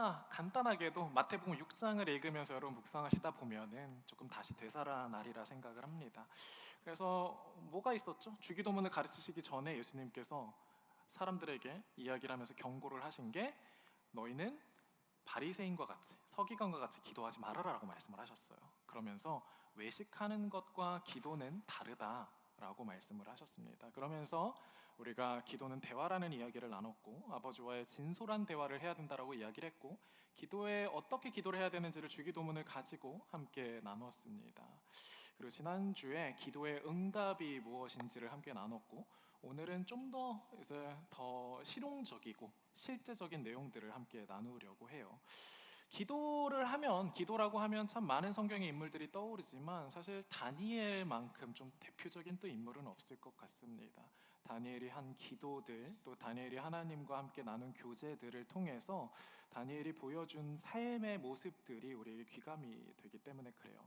너무나 간단하게도 마태복음 6장을 읽으면서 여러분 묵상하시다 보면은 조금 다시 되살아나리라 생각을 합니다. 그래서 뭐가 있었죠? 주기도문을 가르치시기 전에 예수님께서 사람들에게 이야기를 하면서 경고를 하신 게 너희는 바리새인과 같이 서기관과 같이 기도하지 말아라라고 말씀을 하셨어요. 그러면서 외식하는 것과 기도는 다르다라고 말씀을 하셨습니다. 그러면서 우리가 기도는 대화라는 이야기를 나눴고 아버지와의 진솔한 대화를 해야 된다라고 이야기를 했고 기도에 어떻게 기도를 해야 되는지를 주기도문을 가지고 함께 나눴습니다. 그리고 지난주에 기도의 응답이 무엇인지를 함께 나눴고 오늘은 좀 더 실용적이고 실제적인 내용들을 함께 나누려고 해요. 기도라고 하면 참 많은 성경의 인물들이 떠오르지만 사실 다니엘만큼 좀 대표적인 또 인물은 없을 것 같습니다. 다니엘이 한 기도들, 또 다니엘이 하나님과 함께 나눈 교제들을 통해서 다니엘이 보여준 삶의 모습들이 우리에게 귀감이 되기 때문에 그래요.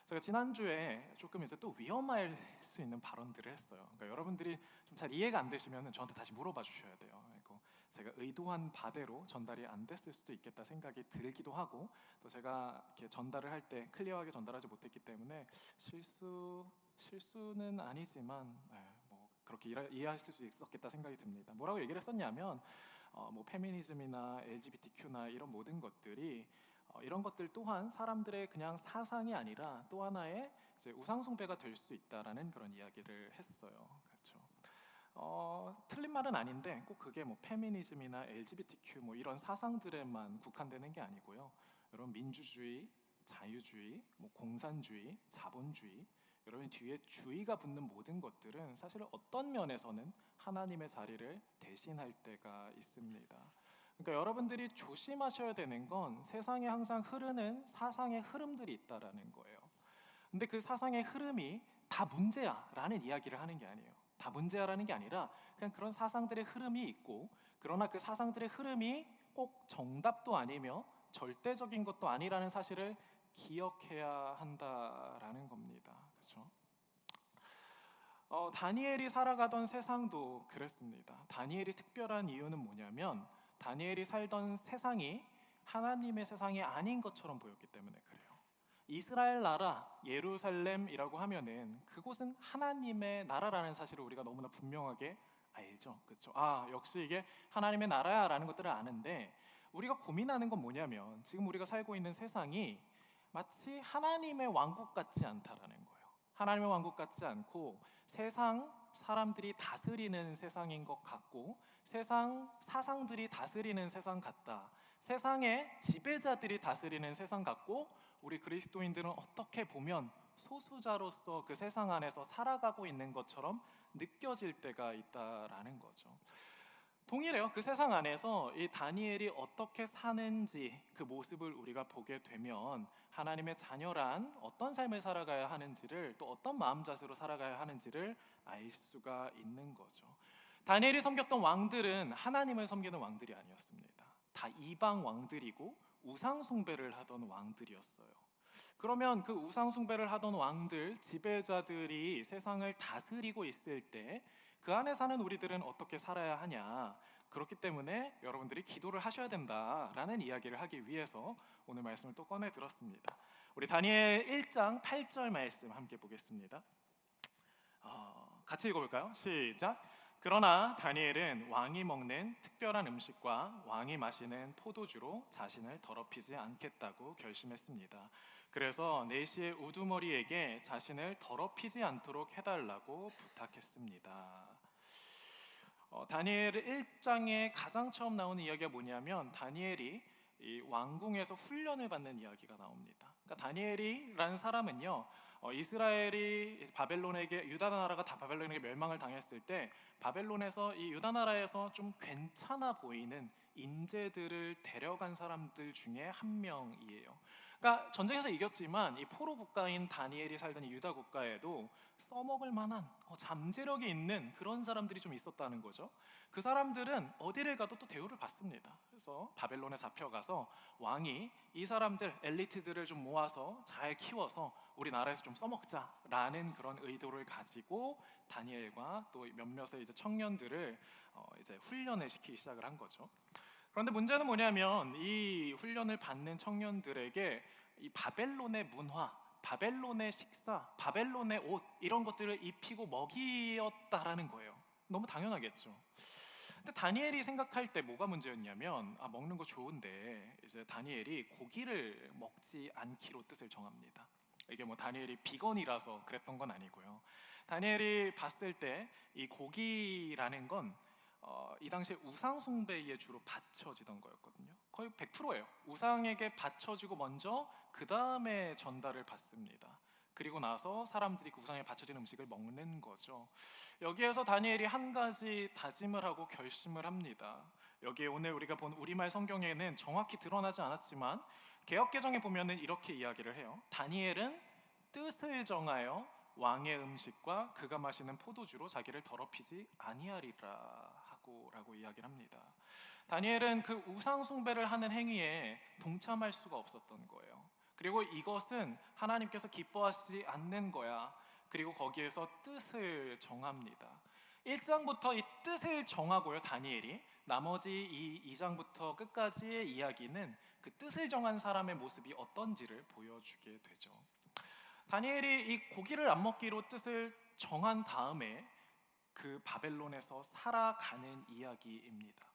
제가 지난주에 조금 이제 또 위험할 수 있는 발언들을 했어요. 그러니까 여러분들이 좀 잘 이해가 안 되시면 저한테 다시 물어봐 주셔야 돼요. 그리고 제가 의도한 바대로 전달이 안 됐을 수도 있겠다 생각이 들기도 하고 또 제가 이렇게 전달을 할 때 클리어하게 전달하지 못했기 때문에 실수는 아니지만 뭐 그렇게 이해하실 수 있었겠다 생각이 듭니다. 뭐라고 얘기를 했었냐면 뭐 페미니즘이나 LGBTQ나 이런 모든 것들이 이런 것들 또한 사람들의 그냥 사상이 아니라 또 하나의 이제 우상숭배가 될 수 있다라는 그런 이야기를 했어요. 그렇죠. 틀린 말은 아닌데 꼭 그게 뭐 페미니즘이나 LGBTQ 뭐 이런 사상들에만 국한되는 게 아니고요. 여러분 민주주의, 자유주의, 뭐 공산주의, 자본주의 여러분 뒤에 주의가 붙는 모든 것들은 사실 어떤 면에서는 하나님의 자리를 대신할 때가 있습니다. 그러니까 여러분들이 조심하셔야 되는 건 세상에 항상 흐르는 사상의 흐름들이 있다라는 거예요. 근데 그 사상의 흐름이 다 문제야라는 이야기를 하는 게 아니에요. 다 문제야라는 게 아니라 그냥 그런 사상들의 흐름이 있고 그러나 그 사상들의 흐름이 꼭 정답도 아니며 절대적인 것도 아니라는 사실을 기억해야 한다라는 겁니다. 그렇죠? 다니엘이 살아가던 세상도 그랬습니다. 다니엘이 특별한 이유는 뭐냐면 다니엘이 살던 세상이 하나님의 세상이 아닌 것처럼 보였기 때문에 그래요. 이스라엘 나라 예루살렘이라고 하면은 그곳은 하나님의 나라라는 사실을 우리가 너무나 분명하게 알죠. 그렇죠? 역시 이게 하나님의 나라야라는 것들을 아는데 우리가 고민하는 건 뭐냐면 지금 우리가 살고 있는 세상이 마치 하나님의 왕국 같지 않다라는 거예요. 하나님의 왕국 같지 않고 세상 사람들이 다스리는 세상인 것 같고 세상 사상들이 다스리는 세상 같다. 세상의 지배자들이 다스리는 세상 같고 우리 그리스도인들은 어떻게 보면 소수자로서 그 세상 안에서 살아가고 있는 것처럼 느껴질 때가 있다라는 거죠. 동일해요. 그 세상 안에서 이 다니엘이 어떻게 사는지 그 모습을 우리가 보게 되면 하나님의 자녀란 어떤 삶을 살아가야 하는지를 또 어떤 마음자세로 살아가야 하는지를 알 수가 있는 거죠. 다니엘이 섬겼던 왕들은 하나님을 섬기는 왕들이 아니었습니다. 다 이방 왕들이고 우상 숭배를 하던 왕들이었어요. 그러면 그 우상 숭배를 하던 왕들, 지배자들이 세상을 다스리고 있을 때 그 안에 사는 우리들은 어떻게 살아야 하냐. 그렇기 때문에 여러분들이 기도를 하셔야 된다라는 이야기를 하기 위해서 오늘 말씀을 또 꺼내 들었습니다. 우리 다니엘 1장 8절 말씀 함께 보겠습니다. 같이 읽어볼까요? 시작. 그러나 다니엘은 왕이 먹는 특별한 음식과 왕이 마시는 포도주로 자신을 더럽히지 않겠다고 결심했습니다. 그래서 내시의 우두머리에게 자신을 더럽히지 않도록 해달라고 부탁했습니다. 다니엘 1장에 가장 처음 나오는 이야기가 뭐냐면 다니엘이 이 왕궁에서 훈련을 받는 이야기가 나옵니다. 그러니까 다니엘이라는 사람은요, 이스라엘이 유다 나라가 다 바벨론에게 멸망을 당했을 때 바벨론에서 이 유다 나라에서 좀 괜찮아 보이는 인재들을 데려간 사람들 중에 한 명이에요. 그러니까 전쟁에서 이겼지만 이 포로 국가인 다니엘이 살던 이 유다 국가에도 써먹을 만한 잠재력이 있는 그런 사람들이 좀 있었다는 거죠. 그 사람들은 어디를 가도 또 대우를 받습니다. 그래서 바벨론에 잡혀가서 왕이 이 사람들 엘리트들을 좀 모아서 잘 키워서 우리 나라에서 좀 써먹자라는 그런 의도를 가지고 다니엘과 또 몇몇의 이제 청년들을 이제 훈련을 시키기 시작을 한 거죠. 그런데 문제는 뭐냐면 이 훈련을 받는 청년들에게 이 바벨론의 문화, 바벨론의 식사, 바벨론의 옷 이런 것들을 입히고 먹이었다라는 거예요. 너무 당연하겠죠. 근데 다니엘이 생각할 때 뭐가 문제였냐면, 먹는 거 좋은데 이제 다니엘이 고기를 먹지 않기로 뜻을 정합니다. 이게 뭐 다니엘이 비건이라서 그랬던 건 아니고요. 다니엘이 봤을 때 이 고기라는 건 이 당시에 우상 숭배에 주로 바쳐지던 거였거든요. 거의 100%예요. 우상에게 바쳐지고 먼저 그 다음에 전달을 받습니다. 그리고 나서 사람들이 그 우상에 바쳐진 음식을 먹는 거죠. 여기에서 다니엘이 한 가지 다짐을 하고 결심을 합니다. 여기에 오늘 우리가 본 우리말 성경에는 정확히 드러나지 않았지만 개역개정에 보면은 이렇게 이야기를 해요. 다니엘은 뜻을 정하여 왕의 음식과 그가 마시는 포도주로 자기를 더럽히지 아니하리라 라고 이야기를 합니다. 다니엘은 그 우상 숭배를 하는 행위에 동참할 수가 없었던 거예요. 그리고 이것은 하나님께서 기뻐하시지 않는 거야. 그리고 거기에서 뜻을 정합니다. 1장부터 이 뜻을 정하고요, 다니엘이. 나머지 이 2장부터 끝까지의 이야기는 그 뜻을 정한 사람의 모습이 어떤지를 보여주게 되죠. 다니엘이 이 고기를 안 먹기로 뜻을 정한 다음에 그 바벨론에서 살아가는 이야기입니다.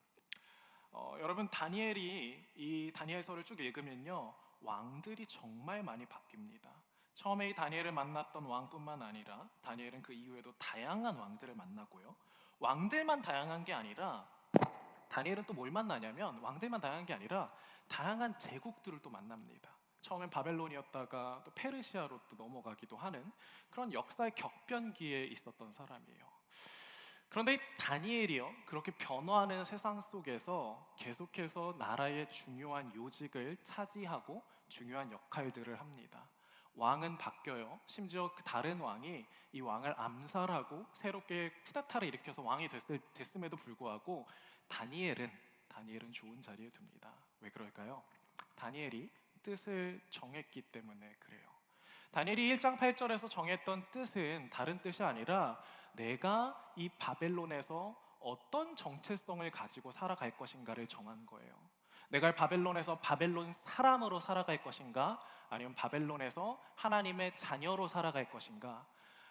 여러분, 다니엘이 이 다니엘서를 쭉 읽으면요, 왕들이 정말 많이 바뀝니다. 처음에 이 다니엘을 만났던 왕뿐만 아니라 다니엘은 그 이후에도 다양한 왕들을 만나고요. 왕들만 다양한 게 아니라 다니엘은 또 뭘 만나냐면, 왕들만 다양한 게 아니라 다양한 제국들을 또 만납니다. 처음엔 바벨론이었다가 또 페르시아로 또 넘어가기도 하는 그런 역사의 격변기에 있었던 사람이에요. 그런데 다니엘이요, 그렇게 변화하는 세상 속에서 계속해서 나라의 중요한 요직을 차지하고 중요한 역할들을 합니다. 왕은 바뀌어요. 심지어 그 다른 왕이 이 왕을 암살하고 새롭게 쿠데타를 일으켜서 왕이 됐음에도 불구하고 다니엘은 좋은 자리에 둡니다. 왜 그럴까요? 다니엘이 뜻을 정했기 때문에 그래요. 다니엘이 1장 8절에서 정했던 뜻은 다른 뜻이 아니라 내가 이 바벨론에서 어떤 정체성을 가지고 살아갈 것인가를 정한 거예요. 내가 바벨론에서 바벨론 사람으로 살아갈 것인가, 아니면 바벨론에서 하나님의 자녀로 살아갈 것인가.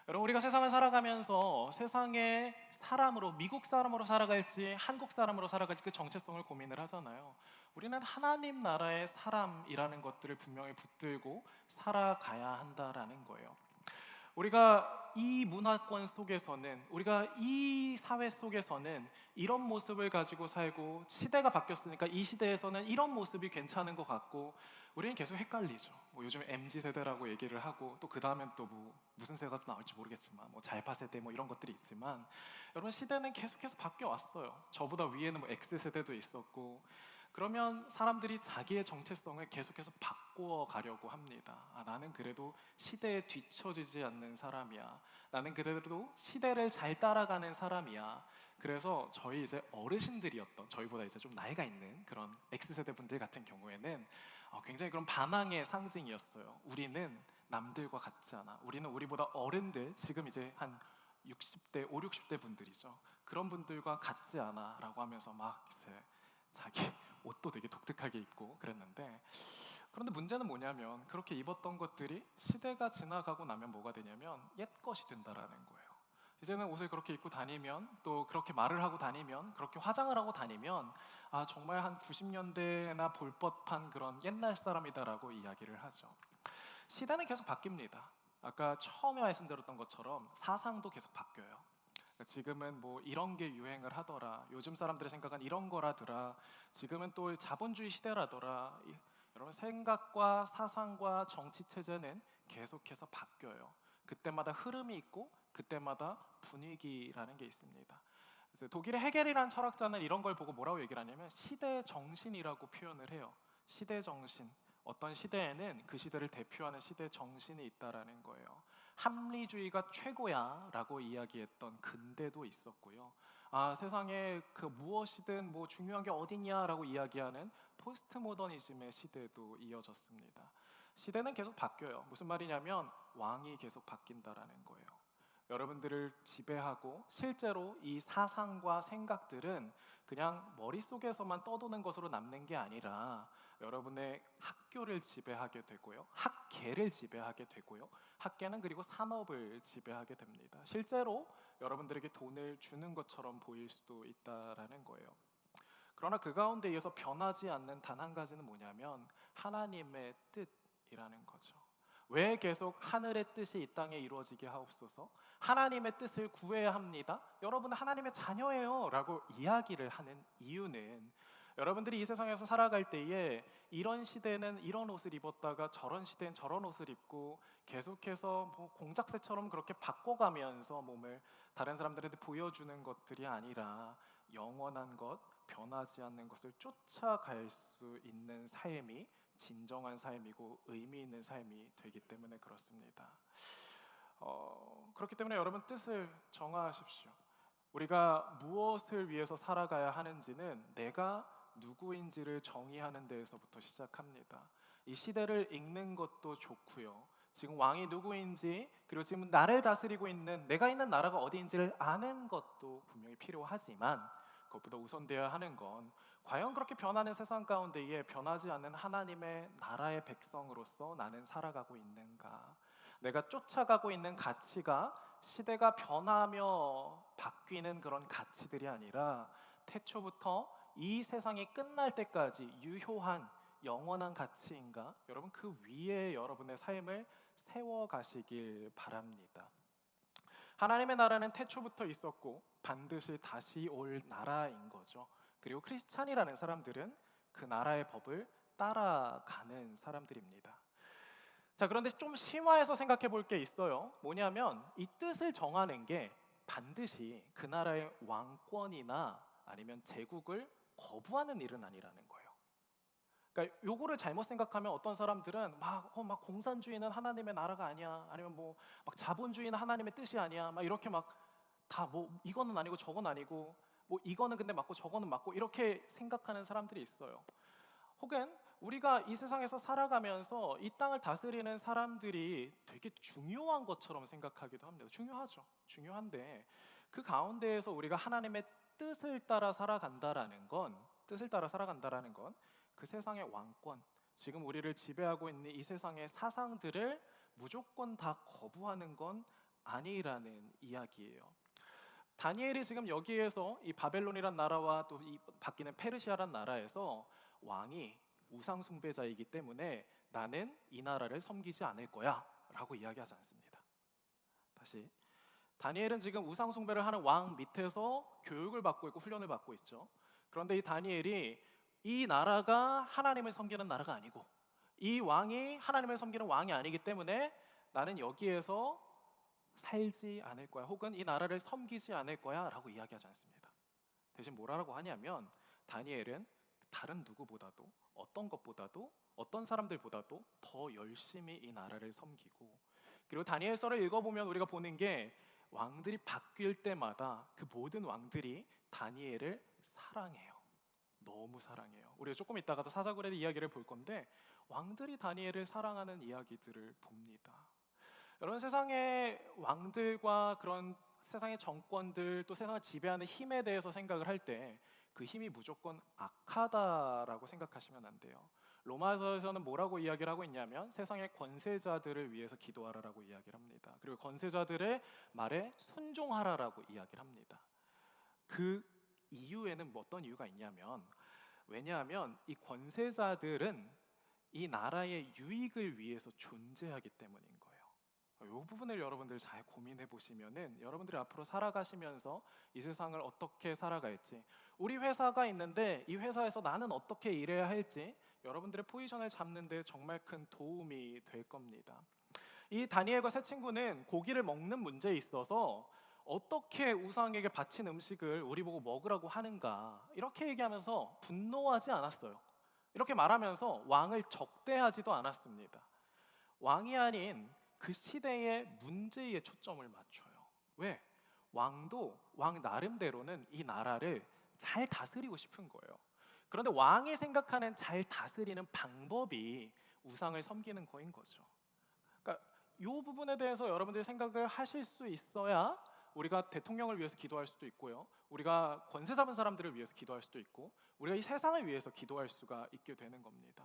여러분, 우리가 세상을 살아가면서 세상의 사람으로, 미국 사람으로 살아갈지 한국 사람으로 살아갈지 그 정체성을 고민을 하잖아요. 우리는 하나님 나라의 사람이라는 것들을 분명히 붙들고 살아가야 한다라는 거예요. 우리가 이 문화권 속에서는, 우리가 이 사회 속에서는 이런 모습을 가지고 살고, 시대가 바뀌었으니까 이 시대에서는 이런 모습이 괜찮은 것 같고, 우리는 계속 헷갈리죠. 요즘 MZ세대라고 얘기를 하고, 또 그 다음엔 또 무슨 세대가 나올지 모르겠지만 잘파 세대 이런 것들이 있지만, 여러분, 시대는 계속해서 바뀌어 왔어요. 저보다 위에는 X세대도 있었고. 그러면 사람들이 자기의 정체성을 계속해서 바꾸어 가려고 합니다. 나는 그래도 시대에 뒤처지지 않는 사람이야. 나는 그래도 시대를 잘 따라가는 사람이야. 그래서 저희 이제 어르신들이었던, 저희보다 이제 좀 나이가 있는 그런 X세대 분들 같은 경우에는 굉장히 그런 반항의 상징이었어요. 우리는 남들과 같지 않아. 우리는 우리보다 어른들, 지금 이제 한 60대, 5, 60대 분들이죠. 그런 분들과 같지 않아 라고 하면서 막 이제 자기 옷도 되게 독특하게 입고 그랬는데, 그런데 문제는 뭐냐면 그렇게 입었던 것들이 시대가 지나가고 나면 뭐가 되냐면 옛것이 된다라는 거예요. 이제는 옷을 그렇게 입고 다니면, 또 그렇게 말을 하고 다니면, 그렇게 화장을 하고 다니면 정말 한 90년대나 볼 법한 그런 옛날 사람이다라고 이야기를 하죠. 시대는 계속 바뀝니다. 아까 처음에 말씀드렸던 것처럼 사상도 계속 바뀌어요. 지금은 이런 게 유행을 하더라. 요즘 사람들의 생각은 이런 거라더라. 지금은 또 자본주의 시대라더라. 여러분, 생각과 사상과 정치 체제는 계속해서 바뀌어요. 그때마다 흐름이 있고 그때마다 분위기라는 게 있습니다. 독일의 헤겔이라는 철학자는 이런 걸 보고 뭐라고 얘기를 하냐면 시대 정신이라고 표현을 해요. 시대 정신. 어떤 시대에는 그 시대를 대표하는 시대 정신이 있다라는 거예요. 합리주의가 최고야 라고 이야기했던 근대도 있었고요. 세상에 그 무엇이든 중요한 게 어딨냐 라고 이야기하는 포스트 모더니즘의 시대도 이어졌습니다. 시대는 계속 바뀌어요. 무슨 말이냐면 왕이 계속 바뀐다라는 거예요. 여러분들을 지배하고 실제로 이 사상과 생각들은 그냥 머릿속에서만 떠도는 것으로 남는 게 아니라 여러분의 학교를 지배하게 되고요. 학계를 지배하게 되고요. 학계는 그리고 산업을 지배하게 됩니다. 실제로 여러분들에게 돈을 주는 것처럼 보일 수도 있다라는 거예요. 그러나 그 가운데 이어서 변하지 않는 단 한 가지는 뭐냐면 하나님의 뜻이라는 거죠. 왜 계속 하늘의 뜻이 이 땅에 이루어지게 하옵소서? 하나님의 뜻을 구해야 합니다. 여러분은 하나님의 자녀예요 라고 이야기를 하는 이유는 여러분들이 이 세상에서 살아갈 때에 이런 시대는 이런 옷을 입었다가 저런 시대는 저런 옷을 입고 계속해서 뭐 공작새처럼 그렇게 바꿔가면서 몸을 다른 사람들한테 보여주는 것들이 아니라 영원한 것, 변하지 않는 것을 쫓아갈 수 있는 삶이 진정한 삶이고 의미 있는 삶이 되기 때문에 그렇습니다. 그렇기 때문에 여러분 뜻을 정하십시오. 우리가 무엇을 위해서 살아가야 하는지는 내가 누구인지를 정의하는 데에서부터 시작합니다. 이 시대를 읽는 것도 좋고요. 지금 왕이 누구인지 그리고 지금 나를 다스리고 있는 내가 있는 나라가 어디인지를 아는 것도 분명히 필요하지만 그것보다 우선되어야 하는 건 과연 그렇게 변하는 세상 가운데에 변하지 않는 하나님의 나라의 백성으로서 나는 살아가고 있는가? 내가 쫓아가고 있는 가치가 시대가 변하며 바뀌는 그런 가치들이 아니라 태초부터 이 세상이 끝날 때까지 유효한 영원한 가치인가? 여러분 그 위에 여러분의 삶을 세워가시길 바랍니다. 하나님의 나라는 태초부터 있었고 반드시 다시 올 나라인 거죠. 그리고 크리스찬이라는 사람들은 그 나라의 법을 따라가는 사람들입니다. 자, 그런데 좀 심화해서 생각해 볼 게 있어요. 뭐냐면 이 뜻을 정하는 게 반드시 그 나라의 왕권이나 아니면 제국을 거부하는 일은 아니라는 거예요. 그러니까 요거를 잘못 생각하면 어떤 사람들은 막 공산주의는 하나님의 나라가 아니야, 아니면 뭐 막 자본주의는 하나님의 뜻이 아니야, 막 이렇게 막 다 뭐 이거는 아니고 저건 아니고 뭐 이거는 근데 맞고 저거는 맞고 이렇게 생각하는 사람들이 있어요. 혹은 우리가 이 세상에서 살아가면서 이 땅을 다스리는 사람들이 되게 중요한 것처럼 생각하기도 합니다. 중요하죠. 중요한데 그 가운데에서 우리가 하나님의 뜻을 따라 살아간다라는 건 그 세상의 왕권, 지금 우리를 지배하고 있는 이 세상의 사상들을 무조건 다 거부하는 건 아니라는 이야기예요. 다니엘이 지금 여기에서 이 바벨론이란 나라와 또 이 바뀌는 페르시아란 나라에서 왕이 우상 숭배자이기 때문에 나는 이 나라를 섬기지 않을 거야 라고 이야기하지 않습니다. 다시, 다니엘은 지금 우상 숭배를 하는 왕 밑에서 교육을 받고 있고 훈련을 받고 있죠. 그런데 이 다니엘이 이 나라가 하나님을 섬기는 나라가 아니고 이 왕이 하나님을 섬기는 왕이 아니기 때문에 나는 여기에서 살지 않을 거야, 혹은 이 나라를 섬기지 않을 거야 라고 이야기하지 않습니다. 대신 뭐라고 하냐면 다니엘은 다른 누구보다도 어떤 것보다도 어떤 사람들보다도 더 열심히 이 나라를 섬기고, 그리고 다니엘서를 읽어보면 우리가 보는 게 왕들이 바뀔 때마다 그 모든 왕들이 다니엘을 사랑해요. 너무 사랑해요. 우리가 조금 이따가도 사자굴의 이야기를 볼 건데 왕들이 다니엘을 사랑하는 이야기들을 봅니다. 여러분, 세상의 왕들과 그런 세상의 정권들, 또 세상을 지배하는 힘에 대해서 생각을 할 때 그 힘이 무조건 악하다라고 생각하시면 안 돼요. 로마서에서는 뭐라고 이야기를 하고 있냐면 세상의 권세자들을 위해서 기도하라라고 이야기를 합니다. 그리고 권세자들의 말에 순종하라라고 이야기를 합니다. 그 이유에는 어떤 이유가 있냐면, 왜냐하면 이 권세자들은 이 나라의 유익을 위해서 존재하기 때문인 거예요. 이 부분을 여러분들 잘 고민해 보시면은 여러분들이 앞으로 살아가시면서 이 세상을 어떻게 살아갈지, 우리 회사가 있는데 이 회사에서 나는 어떻게 일해야 할지 여러분들의 포지션을 잡는 데 정말 큰 도움이 될 겁니다. 이 다니엘과 세 친구는 고기를 먹는 문제에 있어서 어떻게 우상에게 바친 음식을 우리 보고 먹으라고 하는가 이렇게 얘기하면서 분노하지 않았어요. 이렇게 말하면서 왕을 적대하지도 않았습니다. 왕이 아닌 그 시대의 문제에 초점을 맞춰요. 왜? 왕도 왕 나름대로는 이 나라를 잘 다스리고 싶은 거예요. 그런데 왕이 생각하는 잘 다스리는 방법이 우상을 섬기는 거인 거죠. 그러니까 이 부분에 대해서 여러분들이 생각을 하실 수 있어야 우리가 대통령을 위해서 기도할 수도 있고요, 우리가 권세 잡은 사람들을 위해서 기도할 수도 있고, 우리가 이 세상을 위해서 기도할 수가 있게 되는 겁니다.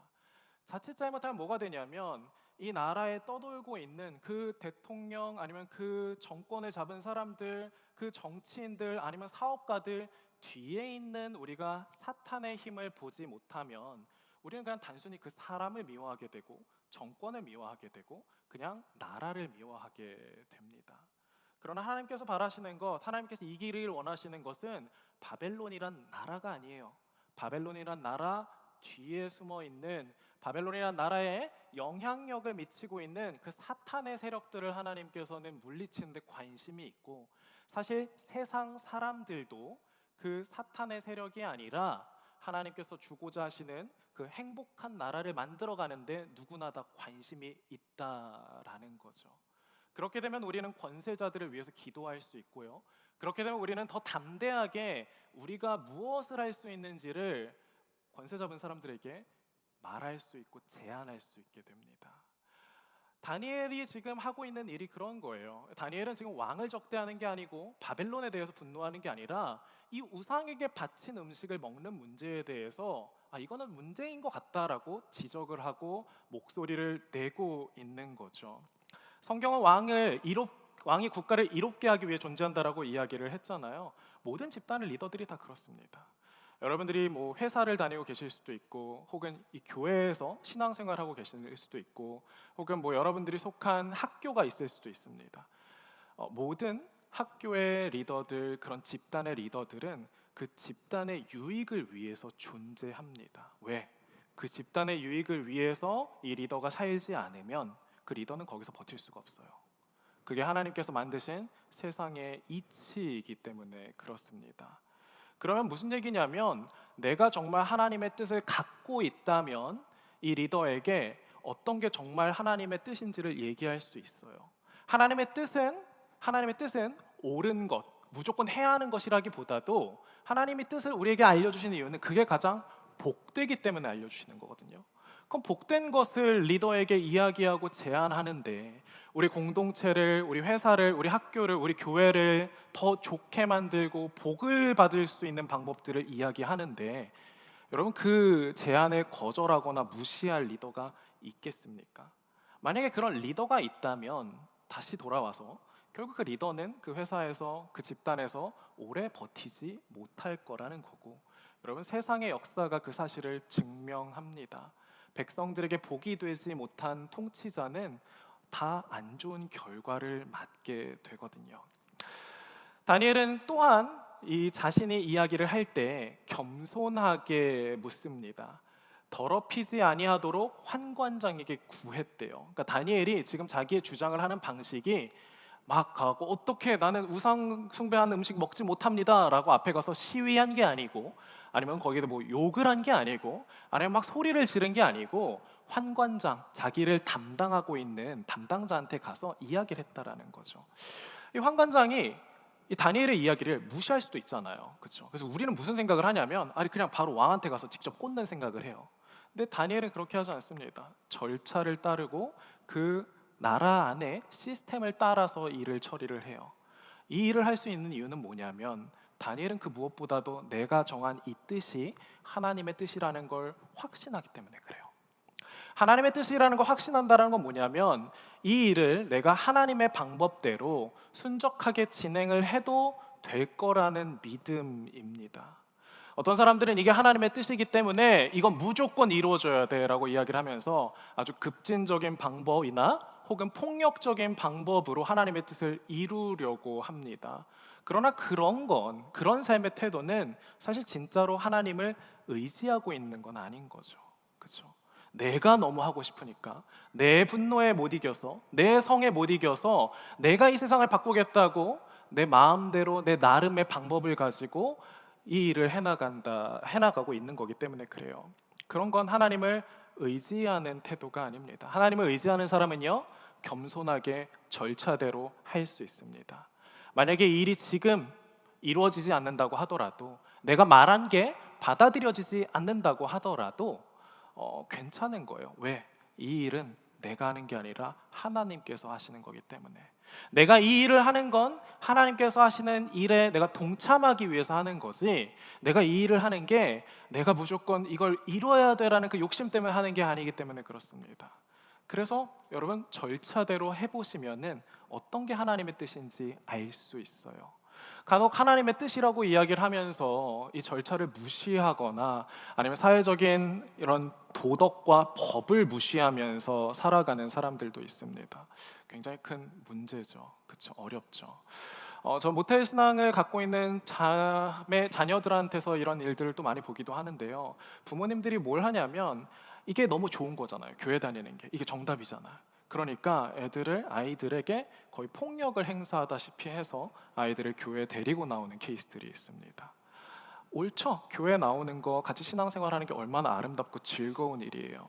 자칫 잘못하면 뭐가 되냐면, 이 나라에 떠돌고 있는 그 대통령, 아니면 그 정권을 잡은 사람들, 그 정치인들, 아니면 사업가들 뒤에 있는 우리가 사탄의 힘을 보지 못하면 우리는 그냥 단순히 그 사람을 미워하게 되고, 정권을 미워하게 되고, 그냥 나라를 미워하게 됩니다. 그러나 하나님께서 바라시는 것, 하나님께서 이기를 원하시는 것은 바벨론이란 나라가 아니에요. 바벨론이란 나라 뒤에 숨어 있는, 바벨론이란 나라에 영향력을 미치고 있는 그 사탄의 세력들을 하나님께서는 물리치는 데 관심이 있고, 사실 세상 사람들도 그 사탄의 세력이 아니라 하나님께서 주고자 하시는 그 행복한 나라를 만들어 가는데 누구나 다 관심이 있다라는 거죠. 그렇게 되면 우리는 권세자들을 위해서 기도할 수 있고요, 그렇게 되면 우리는 더 담대하게 우리가 무엇을 할 수 있는지를 권세 잡은 사람들에게 말할 수 있고 제안할 수 있게 됩니다. 다니엘이 지금 하고 있는 일이 그런 거예요. 다니엘은 지금 왕을 적대하는 게 아니고 바벨론에 대해서 분노하는 게 아니라 이 우상에게 바친 음식을 먹는 문제에 대해서 이거는 문제인 것 같다라고 지적을 하고 목소리를 내고 있는 거죠. 성경은 왕이 국가를 이롭게 하기 위해 존재한다라고 이야기를 했잖아요. 모든 집단의 리더들이 다 그렇습니다. 여러분들이 뭐 회사를 다니고 계실 수도 있고, 혹은 이 교회에서 신앙생활하고 계실 수도 있고, 혹은 뭐 여러분들이 속한 학교가 있을 수도 있습니다. 모든 학교의 리더들, 그런 집단의 리더들은 그 집단의 유익을 위해서 존재합니다. 왜? 그 집단의 유익을 위해서 이 리더가 살지 않으면 그 리더는 거기서 버틸 수가 없어요. 그게 하나님께서 만드신 세상의 이치이기 때문에 그렇습니다. 그러면 무슨 얘기냐면, 내가 정말 하나님의 뜻을 갖고 있다면 이 리더에게 어떤 게 정말 하나님의 뜻인지를 얘기할 수 있어요. 하나님의 뜻은 옳은 것, 무조건 해야 하는 것이라기보다도 하나님의 뜻을 우리에게 알려주시는 이유는 그게 가장 복되기 때문에 알려주시는 거거든요. 그럼 복된 것을 리더에게 이야기하고 제안하는데, 우리 공동체를, 우리 회사를, 우리 학교를, 우리 교회를 더 좋게 만들고 복을 받을 수 있는 방법들을 이야기하는데, 여러분 그 제안을 거절하거나 무시할 리더가 있겠습니까? 만약에 그런 리더가 있다면 다시 돌아와서 결국 그 리더는 그 회사에서, 그 집단에서 오래 버티지 못할 거라는 거고, 여러분 세상의 역사가 그 사실을 증명합니다. 백성들에게 복이 되지 못한 통치자는 다 안 좋은 결과를 맞게 되거든요. 다니엘은 또한 이 자신이 이야기를 할 때 겸손하게 묻습니다. 더럽히지 아니하도록 환관장에게 구했대요. 그러니까 다니엘이 지금 자기의 주장을 하는 방식이 막 가고, 어떻게 나는 우상 숭배하는 음식 먹지 못합니다 라고 앞에 가서 시위한 게 아니고, 아니면 거기에 뭐 욕을 한 게 아니고, 아니면 막 소리를 지른 게 아니고, 환관장, 자기를 담당하고 있는 담당자한테 가서 이야기를 했다라는 거죠. 이 환관장이 이 다니엘의 이야기를 무시할 수도 있잖아요, 그렇죠? 그래서 우리는 무슨 생각을 하냐면, 그냥 바로 왕한테 가서 직접 꽂는 생각을 해요. 근데 다니엘은 그렇게 하지 않습니다. 절차를 따르고 그 나라 안에 시스템을 따라서 일을 처리를 해요. 이 일을 할 수 있는 이유는 뭐냐면, 다니엘은 그 무엇보다도 내가 정한 이 뜻이 하나님의 뜻이라는 걸 확신하기 때문에 그래요. 하나님의 뜻이라는 걸 확신한다는 건 뭐냐면, 이 일을 내가 하나님의 방법대로 순적하게 진행을 해도 될 거라는 믿음입니다. 어떤 사람들은 이게 하나님의 뜻이기 때문에 이건 무조건 이루어져야 돼 라고 이야기를 하면서 아주 급진적인 방법이나 혹은 폭력적인 방법으로 하나님의 뜻을 이루려고 합니다. 그러나 그런 삶의 태도는 사실 진짜로 하나님을 의지하고 있는 건 아닌 거죠, 그렇죠? 내가 너무 하고 싶으니까, 내 분노에 못 이겨서, 내 성에 못 이겨서 내가 이 세상을 바꾸겠다고 내 마음대로 내 나름의 방법을 가지고 이 일을 해나가고 있는 거기 때문에 그래요. 그런 건 하나님을 의지하는 태도가 아닙니다. 하나님을 의지하는 사람은요, 겸손하게 절차대로 할 수 있습니다. 만약에 이 일이 지금 이루어지지 않는다고 하더라도, 내가 말한 게 받아들여지지 않는다고 하더라도 괜찮은 거예요. 왜? 이 일은 내가 하는 게 아니라 하나님께서 하시는 거기 때문에, 내가 이 일을 하는 건 하나님께서 하시는 일에 내가 동참하기 위해서 하는 거지, 내가 이 일을 하는 게 내가 무조건 이걸 이뤄야 되라는 그 욕심 때문에 하는 게 아니기 때문에 그렇습니다. 그래서 여러분, 절차대로 해보시면은 어떤 게 하나님의 뜻인지 알 수 있어요. 간혹 하나님의 뜻이라고 이야기를 하면서 이 절차를 무시하거나 아니면 사회적인 이런 도덕과 법을 무시하면서 살아가는 사람들도 있습니다. 굉장히 큰 문제죠. 그렇죠? 어렵죠. 저 모태 신앙을 갖고 있는 자녀들한테서 이런 일들을 또 많이 보기도 하는데요. 부모님들이 뭘 하냐면 이게 너무 좋은 거잖아요. 교회 다니는 게 이게 정답이잖아요. 그러니까 아이들에게 거의 폭력을 행사하다시피 해서 아이들을 교회에 데리고 나오는 케이스들이 있습니다. 옳죠. 교회 나오는 거, 같이 신앙생활하는 게 얼마나 아름답고 즐거운 일이에요.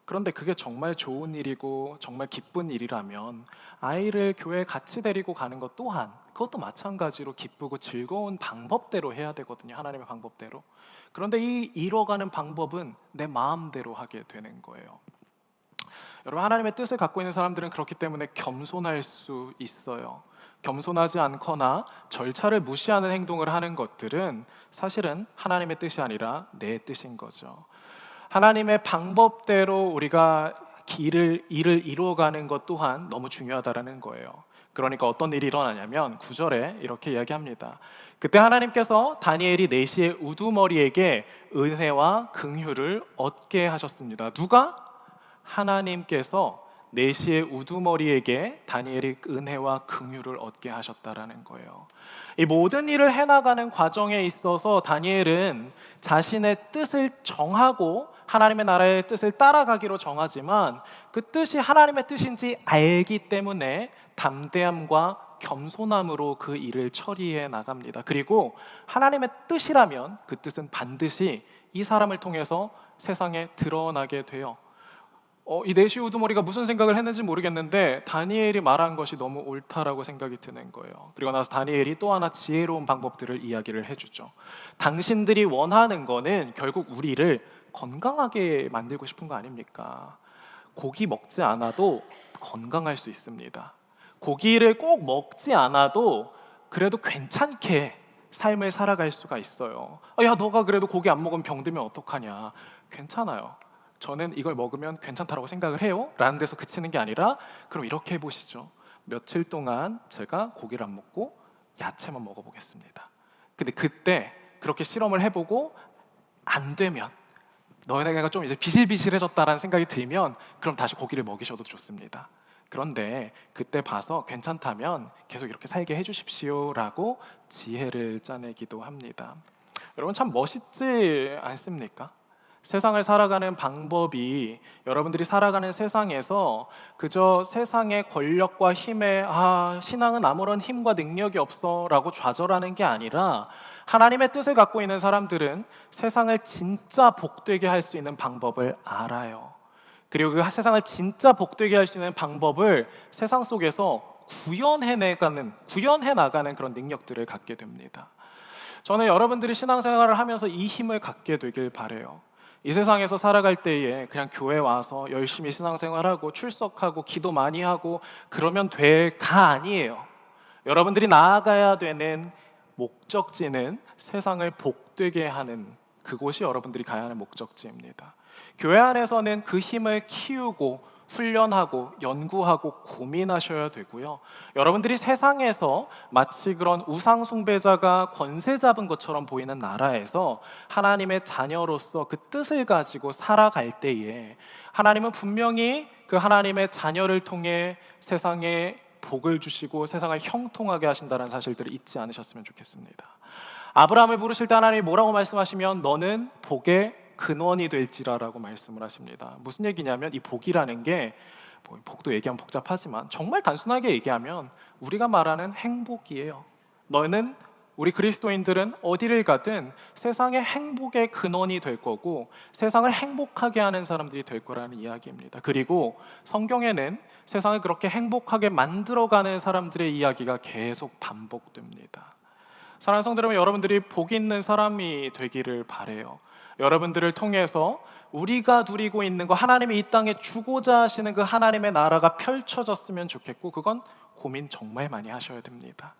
그런데 그게 정말 좋은 일이고 정말 기쁜 일이라면 아이를 교회에 같이 데리고 가는 것 또한 그것도 마찬가지로 기쁘고 즐거운 방법대로 해야 되거든요. 하나님의 방법대로. 그런데 이 이뤄가는 방법은 내 마음대로 하게 되는 거예요. 여러분, 하나님의 뜻을 갖고 있는 사람들은 그렇기 때문에 겸손할 수 있어요. 겸손하지 않거나 절차를 무시하는 행동을 하는 것들은 사실은 하나님의 뜻이 아니라 내 뜻인 거죠. 하나님의 방법대로 우리가 일을 이루어가는 것 또한 너무 중요하다는 거예요. 그러니까 어떤 일이 일어나냐면 9절에 이렇게 이야기합니다. 그때 하나님께서 다니엘이 내시의 우두머리에게 은혜와 긍휼을 얻게 하셨습니다. 누가? 하나님께서 내시의 우두머리에게 다니엘이 은혜와 긍휼을 얻게 하셨다라는 거예요. 이 모든 일을 해나가는 과정에 있어서 다니엘은 자신의 뜻을 정하고 하나님의 나라의 뜻을 따라가기로 정하지만 그 뜻이 하나님의 뜻인지 알기 때문에 담대함과 겸손함으로 그 일을 처리해 나갑니다. 그리고 하나님의 뜻이라면 그 뜻은 반드시 이 사람을 통해서 세상에 드러나게 돼요. 이 내시 우두머리가 무슨 생각을 했는지 모르겠는데 다니엘이 말한 것이 너무 옳다라고 생각이 드는 거예요. 그리고 나서 다니엘이 또 하나 지혜로운 방법들을 이야기를 해주죠. 당신들이 원하는 거는 결국 우리를 건강하게 만들고 싶은 거 아닙니까? 고기 먹지 않아도 건강할 수 있습니다. 고기를 꼭 먹지 않아도 그래도 괜찮게 삶을 살아갈 수가 있어요. 야, 너가 그래도 고기 안 먹으면 병들면 어떡하냐. 괜찮아요. 저는 이걸 먹으면 괜찮다고 생각을 해요 라는 데서 그치는 게 아니라, 그럼 이렇게 해보시죠. 며칠 동안 제가 고기를 안 먹고 야채만 먹어보겠습니다. 근데 그때 그렇게 실험을 해보고 안 되면, 너네가 좀 이제 비실비실해졌다라는 생각이 들면 그럼 다시 고기를 먹이셔도 좋습니다. 그런데 그때 봐서 괜찮다면 계속 이렇게 살게 해주십시오 라고 지혜를 짜내기도 합니다. 여러분, 참 멋있지 않습니까? 세상을 살아가는 방법이 여러분들이 살아가는 세상에서 그저 세상의 권력과 힘에 신앙은 아무런 힘과 능력이 없어 라고 좌절하는 게 아니라, 하나님의 뜻을 갖고 있는 사람들은 세상을 진짜 복되게 할 수 있는 방법을 알아요. 그리고 그 세상을 진짜 복되게 할 수 있는 방법을 세상 속에서 구현해 나가는 그런 능력들을 갖게 됩니다. 저는 여러분들이 신앙생활을 하면서 이 힘을 갖게 되길 바라요. 이 세상에서 살아갈 때에 그냥 교회 와서 열심히 신앙생활하고 출석하고 기도 많이 하고 그러면 돼가 아니에요. 여러분들이 나아가야 되는 목적지는 세상을 복되게 하는, 그곳이 여러분들이 가야 하는 목적지입니다. 교회 안에서는 그 힘을 키우고 훈련하고 연구하고 고민하셔야 되고요. 여러분들이 세상에서 마치 그런 우상 숭배자가 권세 잡은 것처럼 보이는 나라에서 하나님의 자녀로서 그 뜻을 가지고 살아갈 때에 하나님은 분명히 그 하나님의 자녀를 통해 세상에 복을 주시고 세상을 형통하게 하신다는 사실들을 잊지 않으셨으면 좋겠습니다. 아브라함을 부르실 때 하나님이 뭐라고 말씀하시면 너는 복의 근원이 될지라라고 말씀을 하십니다. 무슨 얘기냐면 이 복이라는 게 복도 얘기하면 복잡하지만 정말 단순하게 얘기하면 우리가 말하는 행복이에요. 너는, 우리 그리스도인들은 어디를 가든 세상의 행복의 근원이 될 거고 세상을 행복하게 하는 사람들이 될 거라는 이야기입니다. 그리고 성경에는 세상을 그렇게 행복하게 만들어가는 사람들의 이야기가 계속 반복됩니다. 사랑하는 성도 여러분, 여러분들이 복 있는 사람이 되기를 바라요. 여러분들을 통해서 우리가 누리고 있는 거, 하나님이 이 땅에 주고자 하시는 그 하나님의 나라가 펼쳐졌으면 좋겠고, 그건 고민 정말 많이 하셔야 됩니다.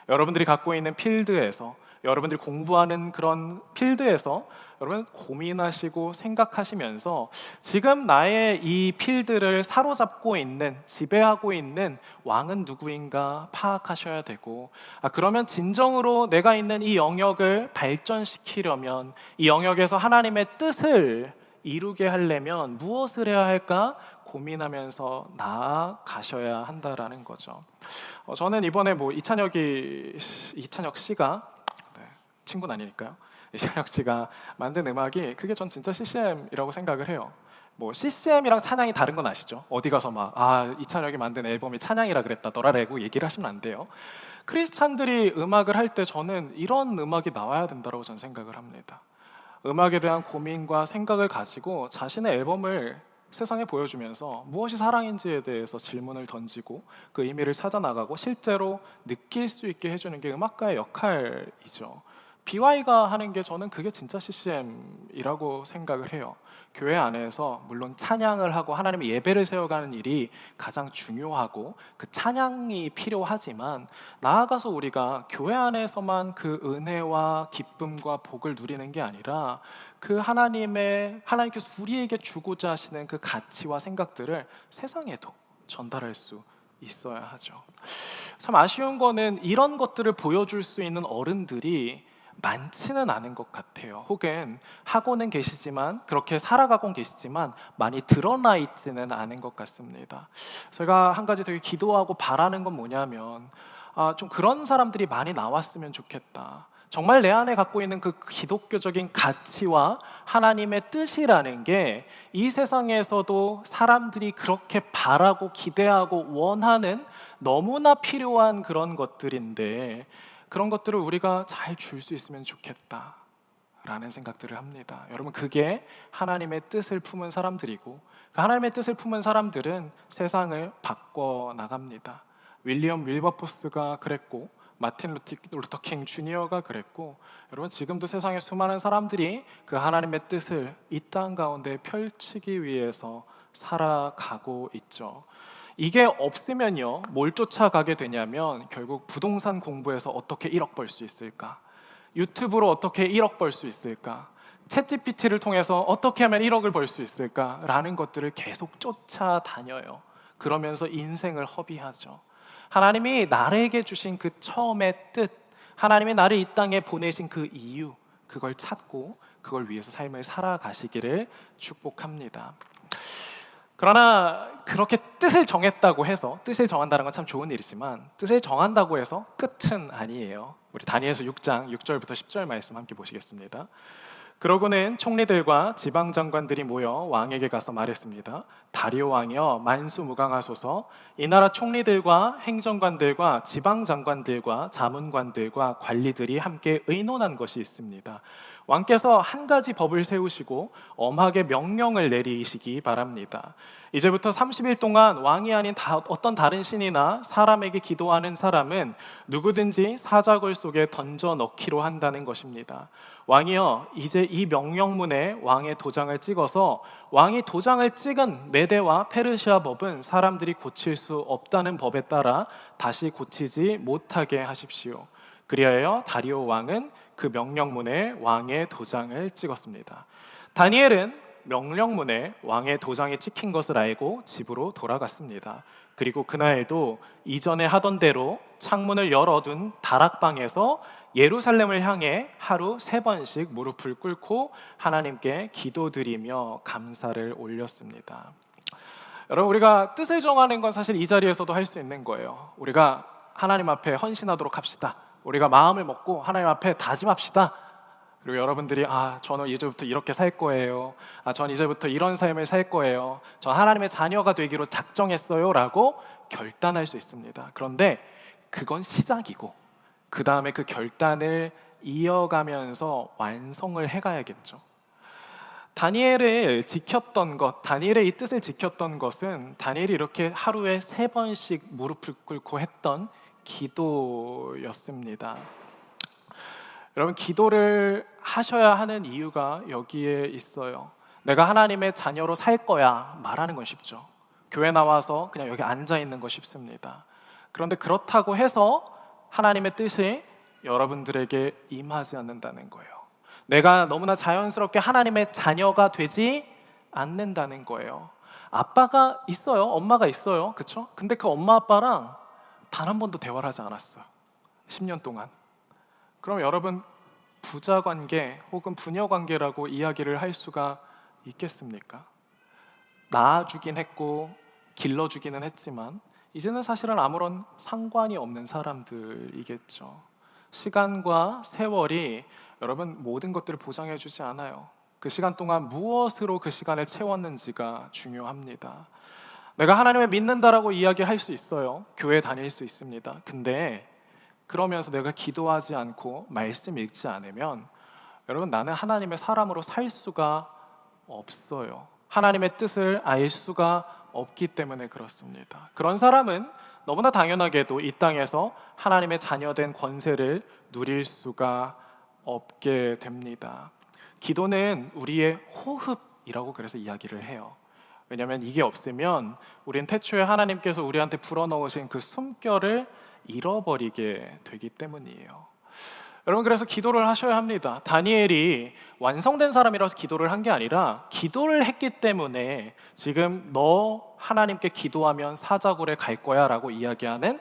여러분들이 갖고 있는 필드에서, 여러분들이 공부하는 그런 필드에서 여러분 고민하시고 생각하시면서 지금 나의 이 필드를 사로잡고 있는, 지배하고 있는 왕은 누구인가 파악하셔야 되고, 그러면 진정으로 내가 있는 이 영역을 발전시키려면, 이 영역에서 하나님의 뜻을 이루게 하려면 무엇을 해야 할까 고민하면서 나아가셔야 한다라는 거죠. 저는 이번에 이찬혁 씨가, 친구는 아니니까요, 이찬혁 씨가 만든 음악이, 그게 전 진짜 CCM이라고 생각을 해요. CCM이랑 찬양이 다른 건 아시죠? 어디 가서 이찬혁이 만든 앨범이 찬양이라 그랬다더라라고 얘기를 하시면 안 돼요. 크리스찬들이 음악을 할 때 저는 이런 음악이 나와야 된다고 저는 생각을 합니다. 음악에 대한 고민과 생각을 가지고 자신의 앨범을 세상에 보여주면서 무엇이 사랑인지에 대해서 질문을 던지고 그 의미를 찾아나가고 실제로 느낄 수 있게 해주는 게 음악가의 역할이죠. BY가 하는 게, 저는 그게 진짜 CCM이라고 생각을 해요. 교회 안에서 물론 찬양을 하고 하나님의 예배를 세워가는 일이 가장 중요하고 그 찬양이 필요하지만, 나아가서 우리가 교회 안에서만 그 은혜와 기쁨과 복을 누리는 게 아니라 그 하나님께서 우리에게 주고자 하시는 그 가치와 생각들을 세상에도 전달할 수 있어야 하죠. 참 아쉬운 거는 이런 것들을 보여줄 수 있는 어른들이 많지는 않은 것 같아요. 혹은 하고는 계시지만, 그렇게 살아가곤 계시지만 많이 드러나 있지는 않은 것 같습니다. 제가 한 가지 되게 기도하고 바라는 건 뭐냐면, 좀 그런 사람들이 많이 나왔으면 좋겠다. 정말 내 안에 갖고 있는 그 기독교적인 가치와 하나님의 뜻이라는 게 이 세상에서도 사람들이 그렇게 바라고 기대하고 원하는 너무나 필요한 그런 것들인데, 그런 것들을 우리가 잘 줄 수 있으면 좋겠다라는 생각들을 합니다. 여러분, 그게 하나님의 뜻을 품은 사람들이고, 그 하나님의 뜻을 품은 사람들은 세상을 바꿔 나갑니다. 윌리엄 윌버포스가 그랬고, 마틴 루터 킹 주니어가 그랬고, 여러분 지금도 세상에 수많은 사람들이 그 하나님의 뜻을 이 땅 가운데 펼치기 위해서 살아가고 있죠. 이게 없으면요, 뭘 쫓아가게 되냐면 결국 부동산 공부해서 어떻게 1억 벌 수 있을까, 유튜브로 어떻게 1억 벌 수 있을까, 챗GPT를 통해서 어떻게 하면 1억을 벌 수 있을까라는 것들을 계속 쫓아다녀요. 그러면서 인생을 허비하죠. 하나님이 나에게 주신 그 처음의 뜻, 하나님이 나를 이 땅에 보내신 그 이유, 그걸 찾고 그걸 위해서 삶을 살아가시기를 축복합니다. 그러나 그렇게 뜻을 정했다고 해서, 뜻을 정한다는 건 참 좋은 일이지만 뜻을 정한다고 해서 끝은 아니에요. 우리 다니엘서 6장 6절부터 10절 말씀 함께 보시겠습니다. 그러고는 총리들과 지방장관들이 모여 왕에게 가서 말했습니다. 다리오 왕이여, 만수무강하소서. 이 나라 총리들과 행정관들과 지방장관들과 자문관들과 관리들이 함께 의논한 것이 있습니다. 왕께서 한 가지 법을 세우시고 엄하게 명령을 내리시기 바랍니다. 이제부터 30일 동안 왕이 아닌 어떤 다른 신이나 사람에게 기도하는 사람은 누구든지 사자굴 속에 던져 넣기로 한다는 것입니다. 왕이여, 이제 이 명령문에 왕의 도장을 찍어서 왕이 도장을 찍은 메대와 페르시아 법은 사람들이 고칠 수 없다는 법에 따라 다시 고치지 못하게 하십시오. 그리하여 다리오 왕은 그 명령문에 왕의 도장을 찍었습니다. 다니엘은 명령문에 왕의 도장이 찍힌 것을 알고 집으로 돌아갔습니다. 그리고 그날도 이전에 하던 대로 창문을 열어둔 다락방에서 예루살렘을 향해 하루 3번씩 무릎을 꿇고 하나님께 기도드리며 감사를 올렸습니다. 여러분, 우리가 뜻을 정하는 건 사실 이 자리에서도 할 수 있는 거예요. 우리가 하나님 앞에 헌신하도록 합시다. 우리가 마음을 먹고 하나님 앞에 다짐합시다. 그리고 여러분들이 저는 이제부터 이렇게 살 거예요. 전 이제부터 이런 삶을 살 거예요. 전 하나님의 자녀가 되기로 작정했어요 라고 결단할 수 있습니다. 그런데 그건 시작이고 그 다음에 그 결단을 이어가면서 완성을 해가야겠죠. 다니엘의 이 뜻을 지켰던 것은 다니엘이 이렇게 하루에 3번씩 무릎을 꿇고 했던 기도였습니다. 여러분, 기도를 하셔야 하는 이유가 여기에 있어요. 내가 하나님의 자녀로 살 거야 말하는 건 쉽죠. 교회 나와서 그냥 여기 앉아 있는 거 쉽습니다. 그런데 그렇다고 해서 하나님의 뜻이 여러분들에게 임하지 않는다는 거예요. 내가 너무나 자연스럽게 하나님의 자녀가 되지 않는다는 거예요. 아빠가 있어요. 엄마가 있어요. 그렇죠? 근데 그 엄마 아빠랑 단 한 번도 대화를 하지 않았어요. 10년 동안. 그럼 여러분 부자 관계 혹은 부녀 관계라고 이야기를 할 수가 있겠습니까? 낳아주긴 했고 길러주기는 했지만 이제는 사실은 아무런 상관이 없는 사람들이겠죠. 시간과 세월이 여러분 모든 것들을 보장해 주지 않아요. 그 시간 동안 무엇으로 그 시간을 채웠는지가 중요합니다. 내가 하나님을 믿는다라고 이야기할 수 있어요. 교회 다닐 수 있습니다. 근데 그러면서 내가 기도하지 않고 말씀 읽지 않으면 여러분 나는 하나님의 사람으로 살 수가 없어요. 하나님의 뜻을 알 수가 없기 때문에 그렇습니다. 그런 사람은 너무나 당연하게도 이 땅에서 하나님의 자녀된 권세를 누릴 수가 없게 됩니다. 기도는 우리의 호흡이라고 그래서 이야기를 해요. 왜냐하면 이게 없으면 우린 태초에 하나님께서 우리한테 불어넣으신 그 숨결을 잃어버리게 되기 때문이에요. 여러분 그래서 기도를 하셔야 합니다. 다니엘이 완성된 사람이라서 기도를 한 게 아니라 기도를 했기 때문에 지금 너 하나님께 기도하면 사자굴에 갈 거야 라고 이야기하는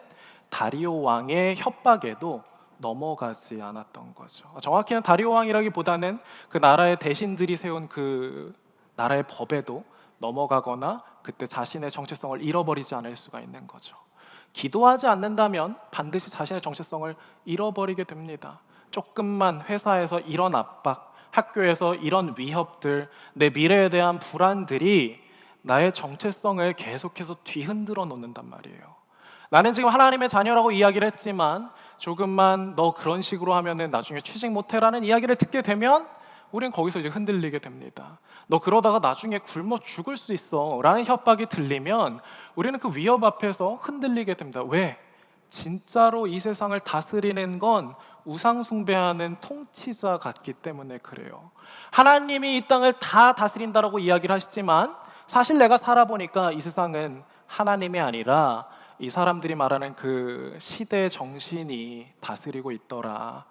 다리오 왕의 협박에도 넘어가지 않았던 거죠. 정확히는 다리오 왕이라기보다는 그 나라의 대신들이 세운 그 나라의 법에도 넘어가거나 그때 자신의 정체성을 잃어버리지 않을 수가 있는 거죠. 기도하지 않는다면 반드시 자신의 정체성을 잃어버리게 됩니다. 조금만 회사에서 이런 압박, 학교에서 이런 위협들, 내 미래에 대한 불안들이 나의 정체성을 계속해서 뒤흔들어 놓는단 말이에요. 나는 지금 하나님의 자녀라고 이야기를 했지만 조금만 너 그런 식으로 하면은 나중에 취직 못해라는 이야기를 듣게 되면 우린 거기서 이제 흔들리게 됩니다. 너 그러다가 나중에 굶어 죽을 수 있어 라는 협박이 들리면 우리는 그 위협 앞에서 흔들리게 됩니다. 왜? 진짜로 이 세상을 다스리는 건 우상 숭배하는 통치자 같기 때문에 그래요. 하나님이 이 땅을 다 다스린다라고 이야기를 하시지만 사실 내가 살아보니까 이 세상은 하나님이 아니라 이 사람들이 말하는 그 시대 정신이 다스리고 있더라.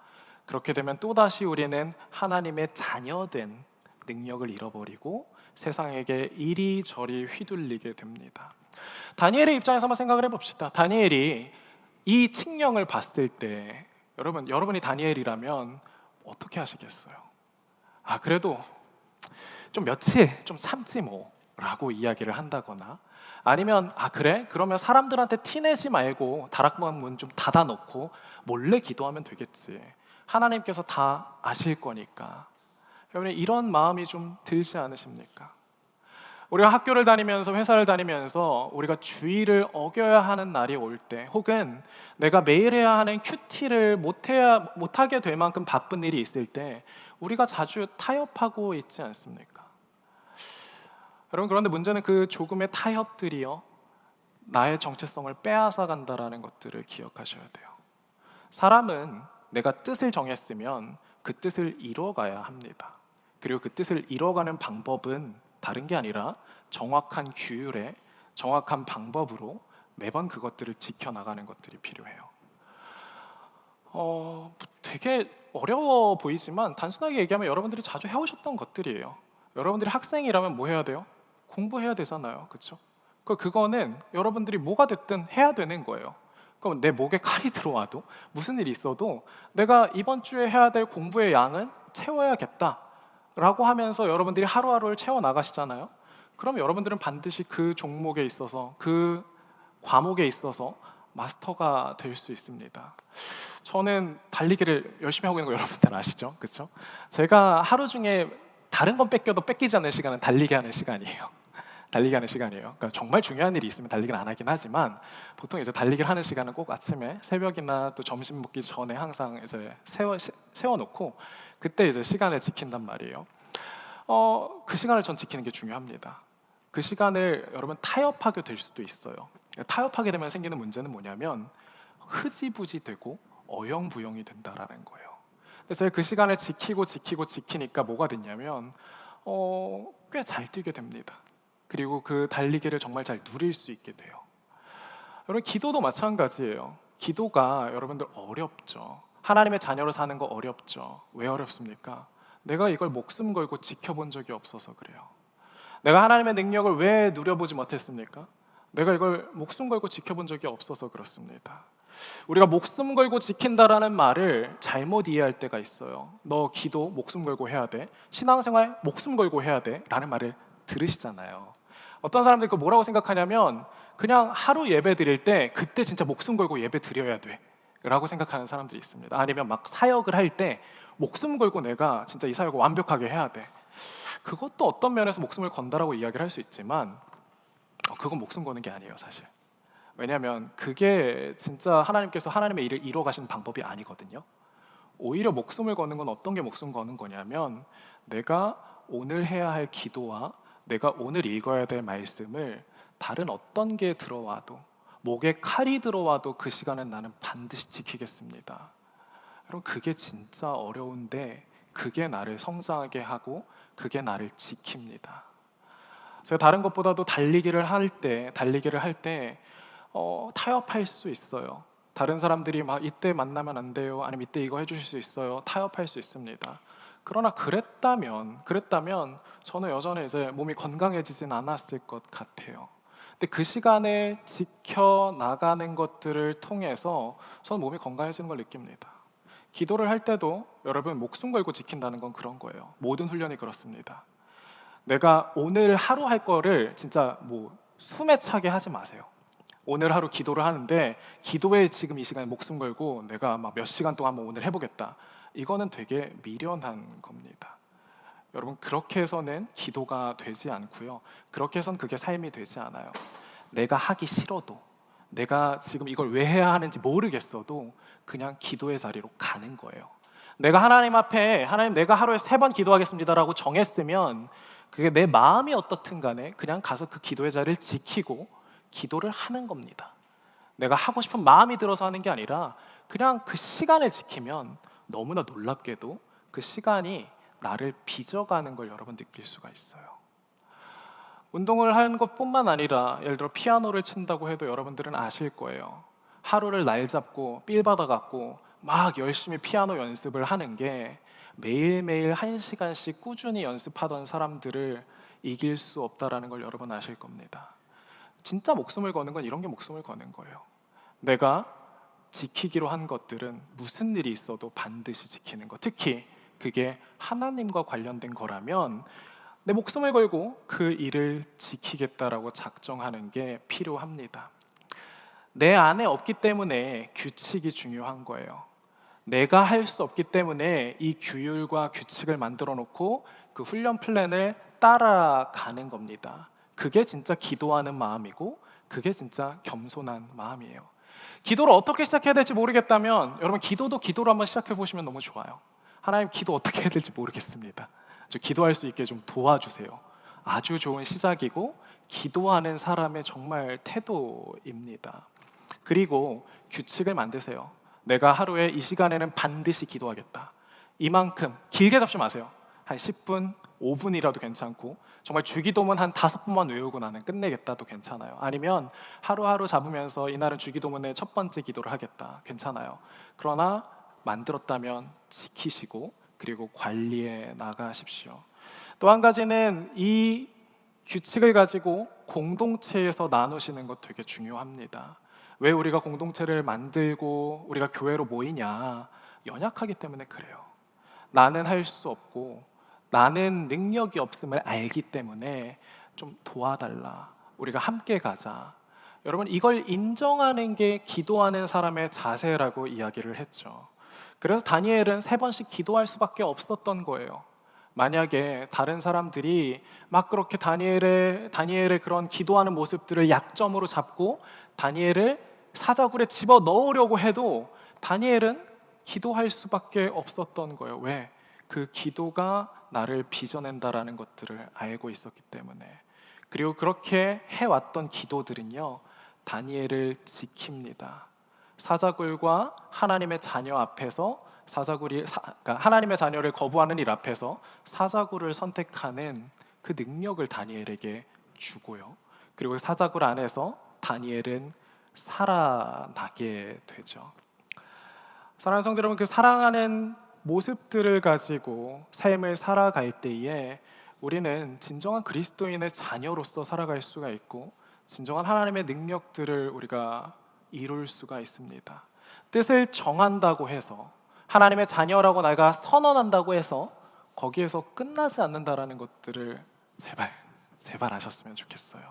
그렇게 되면 또다시 우리는 하나님의 자녀된 능력을 잃어버리고 세상에게 이리저리 휘둘리게 됩니다. 다니엘의 입장에서 한번 생각을 해봅시다. 다니엘이 이 칙령을 봤을 때 여러분이 다니엘이라면 어떻게 하시겠어요? 그래도 좀 며칠 좀 참지 뭐 라고 이야기를 한다거나 아니면 그래? 그러면 사람들한테 티내지 말고 다락문 좀 닫아놓고 몰래 기도하면 되겠지. 하나님께서 다 아실 거니까. 여러분 이런 마음이 좀 들지 않으십니까? 우리가 학교를 다니면서 회사를 다니면서 우리가 주의를 어겨야 하는 날이 올 때 혹은 내가 매일 해야 하는 큐티를 못하게 될 만큼 바쁜 일이 있을 때 우리가 자주 타협하고 있지 않습니까? 여러분 그런데 문제는 그 조금의 타협들이요 나의 정체성을 빼앗아 간다라는 것들을 기억하셔야 돼요. 사람은 내가 뜻을 정했으면 그 뜻을 이뤄가야 합니다. 그리고 그 뜻을 이뤄가는 방법은 다른 게 아니라 정확한 규율에 정확한 방법으로 매번 그것들을 지켜나가는 것들이 필요해요. 되게 어려워 보이지만 단순하게 얘기하면 여러분들이 자주 해오셨던 것들이에요. 여러분들이 학생이라면 뭐 해야 돼요? 공부해야 되잖아요. 그렇죠? 그거는 여러분들이 뭐가 됐든 해야 되는 거예요. 그럼 내 목에 칼이 들어와도 무슨 일이 있어도 내가 이번 주에 해야 될 공부의 양은 채워야겠다 라고 하면서 여러분들이 하루하루를 채워나가시잖아요. 그럼 여러분들은 반드시 그 종목에 있어서 그 과목에 있어서 마스터가 될 수 있습니다. 저는 달리기를 열심히 하고 있는 거 여러분들 아시죠? 그렇죠? 제가 하루 중에 다른 건 뺏겨도 뺏기지 않는 시간은 달리기 하는 시간이에요. 달리기 하는 시간이에요. 그러니까 정말 중요한 일이 있으면 달리기는 안 하긴 하지만 보통 이제 달리기를 하는 시간은 꼭 아침에 새벽이나 또 점심 먹기 전에 항상 이제 세워놓고 그때 이제 시간을 지킨단 말이에요. 그 시간을 전 지키는 게 중요합니다. 그 시간을 여러분 타협하게 될 수도 있어요. 타협하게 되면 생기는 문제는 뭐냐면 흐지부지 되고 어영부영이 된다라는 거예요. 그래서 그 시간을 지키니까 뭐가 됐냐면 꽤 잘 뛰게 됩니다. 그리고 그 달리기를 정말 잘 누릴 수 있게 돼요. 여러분, 기도도 마찬가지예요. 기도가 여러분들 어렵죠. 하나님의 자녀로 사는 거 어렵죠. 왜 어렵습니까? 내가 이걸 목숨 걸고 지켜본 적이 없어서 그래요. 내가 하나님의 능력을 왜 누려보지 못했습니까? 내가 이걸 목숨 걸고 지켜본 적이 없어서 그렇습니다. 우리가 목숨 걸고 지킨다라는 말을 잘못 이해할 때가 있어요. 너 기도 목숨 걸고 해야 돼, 신앙생활 목숨 걸고 해야 돼 라는 말을 들으시잖아요. 어떤 사람들이 그 뭐라고 생각하냐면 그냥 하루 예배 드릴 때 그때 진짜 목숨 걸고 예배 드려야 돼 라고 생각하는 사람들이 있습니다. 아니면 막 사역을 할 때 목숨 걸고 내가 진짜 이 사역을 완벽하게 해야 돼. 그것도 어떤 면에서 목숨을 건다라고 이야기를 할 수 있지만 그건 목숨 거는 게 아니에요, 사실. 왜냐하면 그게 진짜 하나님께서 하나님의 일을 이뤄 가시는 방법이 아니거든요. 오히려 목숨을 거는 건 어떤 게 목숨 거는 거냐면 내가 오늘 해야 할 기도와 내가 오늘 읽어야 될 말씀을 다른 어떤 게 들어와도, 목에 칼이 들어와도 그 시간은 나는 반드시 지키겠습니다. 여러분, 그게 진짜 어려운데 그게 나를 성장하게 하고 그게 나를 지킵니다. 제가 다른 것보다도 달리기를 할 때 타협할 수 있어요. 다른 사람들이 막 이때 만나면 안 돼요, 아니면 이때 이거 해주실 수 있어요, 타협할 수 있습니다. 그러나 그랬다면 저는 여전히 이제 몸이 건강해지진 않았을 것 같아요. 근데 그 시간에 지켜나가는 것들을 통해서 저는 몸이 건강해지는 걸 느낍니다. 기도를 할 때도 여러분 목숨 걸고 지킨다는 건 그런 거예요. 모든 훈련이 그렇습니다. 내가 오늘 하루 할 거를 진짜 뭐 숨에 차게 하지 마세요. 오늘 하루 기도를 하는데 기도에 지금 이 시간에 목숨 걸고 내가 막 몇 시간 동안 뭐 오늘 해보겠다, 이거는 되게 미련한 겁니다. 여러분, 그렇게 해서는 기도가 되지 않고요, 그렇게 해서는 그게 삶이 되지 않아요. 내가 하기 싫어도, 내가 지금 이걸 왜 해야 하는지 모르겠어도 그냥 기도의 자리로 가는 거예요. 내가 하나님 앞에 하나님 내가 하루에 3번 기도하겠습니다라고 정했으면 그게 내 마음이 어떻든 간에 그냥 가서 그 기도의 자리를 지키고 기도를 하는 겁니다. 내가 하고 싶은 마음이 들어서 하는 게 아니라 그냥 그 시간을 지키면 너무나 놀랍게도 그 시간이 나를 빚어가는 걸 여러분 느낄 수가 있어요. 운동을 하는 것뿐만 아니라 예를 들어 피아노를 친다고 해도 여러분들은 아실 거예요. 하루를 날 잡고 삘 받아갖고 막 열심히 피아노 연습을 하는 게 매일매일 1시간씩 꾸준히 연습하던 사람들을 이길 수 없다라는 걸 여러분 아실 겁니다. 진짜 목숨을 거는 건 이런 게 목숨을 거는 거예요. 내가 지키기로 한 것들은 무슨 일이 있어도 반드시 지키는 것, 특히 그게 하나님과 관련된 거라면 내 목숨을 걸고 그 일을 지키겠다라고 작정하는 게 필요합니다. 내 안에 없기 때문에 규칙이 중요한 거예요. 내가 할 수 없기 때문에 이 규율과 규칙을 만들어 놓고 그 훈련 플랜을 따라가는 겁니다. 그게 진짜 기도하는 마음이고 그게 진짜 겸손한 마음이에요. 기도를 어떻게 시작해야 될지 모르겠다면 여러분 기도도 기도로 한번 시작해 보시면 너무 좋아요. 하나님, 기도 어떻게 해야 될지 모르겠습니다. 저 기도할 수 있게 좀 도와주세요. 아주 좋은 시작이고 기도하는 사람의 정말 태도입니다. 그리고 규칙을 만드세요. 내가 하루에 이 시간에는 반드시 기도하겠다. 이만큼 길게 잡지 마세요. 한 10분, 5분이라도 괜찮고 정말 주기도문 한 5번만 외우고 나는 끝내겠다도 괜찮아요. 아니면 하루하루 잡으면서 이날은 주기도문의 첫 번째 기도를 하겠다, 괜찮아요. 그러나 만들었다면 지키시고 그리고 관리해 나가십시오. 또 한 가지는 이 규칙을 가지고 공동체에서 나누시는 것 되게 중요합니다. 왜 우리가 공동체를 만들고 우리가 교회로 모이냐? 연약하기 때문에 그래요. 나는 할 수 없고 나는 능력이 없음을 알기 때문에 좀 도와달라, 우리가 함께 가자. 여러분, 이걸 인정하는 게 기도하는 사람의 자세라고 이야기를 했죠. 그래서 다니엘은 3번씩 기도할 수밖에 없었던 거예요. 만약에 다른 사람들이 막 그렇게 다니엘의 그런 기도하는 모습들을 약점으로 잡고 다니엘을 사자굴에 집어 넣으려고 해도 다니엘은 기도할 수밖에 없었던 거예요. 왜? 그 기도가 나를 빚어낸다라는 것들을 알고 있었기 때문에. 그리고 그렇게 해왔던 기도들은요, 다니엘을 지킵니다. 사자굴과 하나님의 자녀 앞에서 그러니까 하나님의 자녀를 거부하는 일 앞에서 사자굴을 선택하는 그 능력을 다니엘에게 주고요. 그리고 사자굴 안에서 다니엘은 살아나게 되죠. 사랑하는 성도 여러분, 그 사랑하는 모습들을 가지고 삶을 살아갈 때에 우리는 진정한 그리스도인의 자녀로서 살아갈 수가 있고 진정한 하나님의 능력들을 우리가 이룰 수가 있습니다. 뜻을 정한다고 해서 하나님의 자녀라고 내가 선언한다고 해서 거기에서 끝나지 않는다라는 것들을 제발 아셨으면 좋겠어요.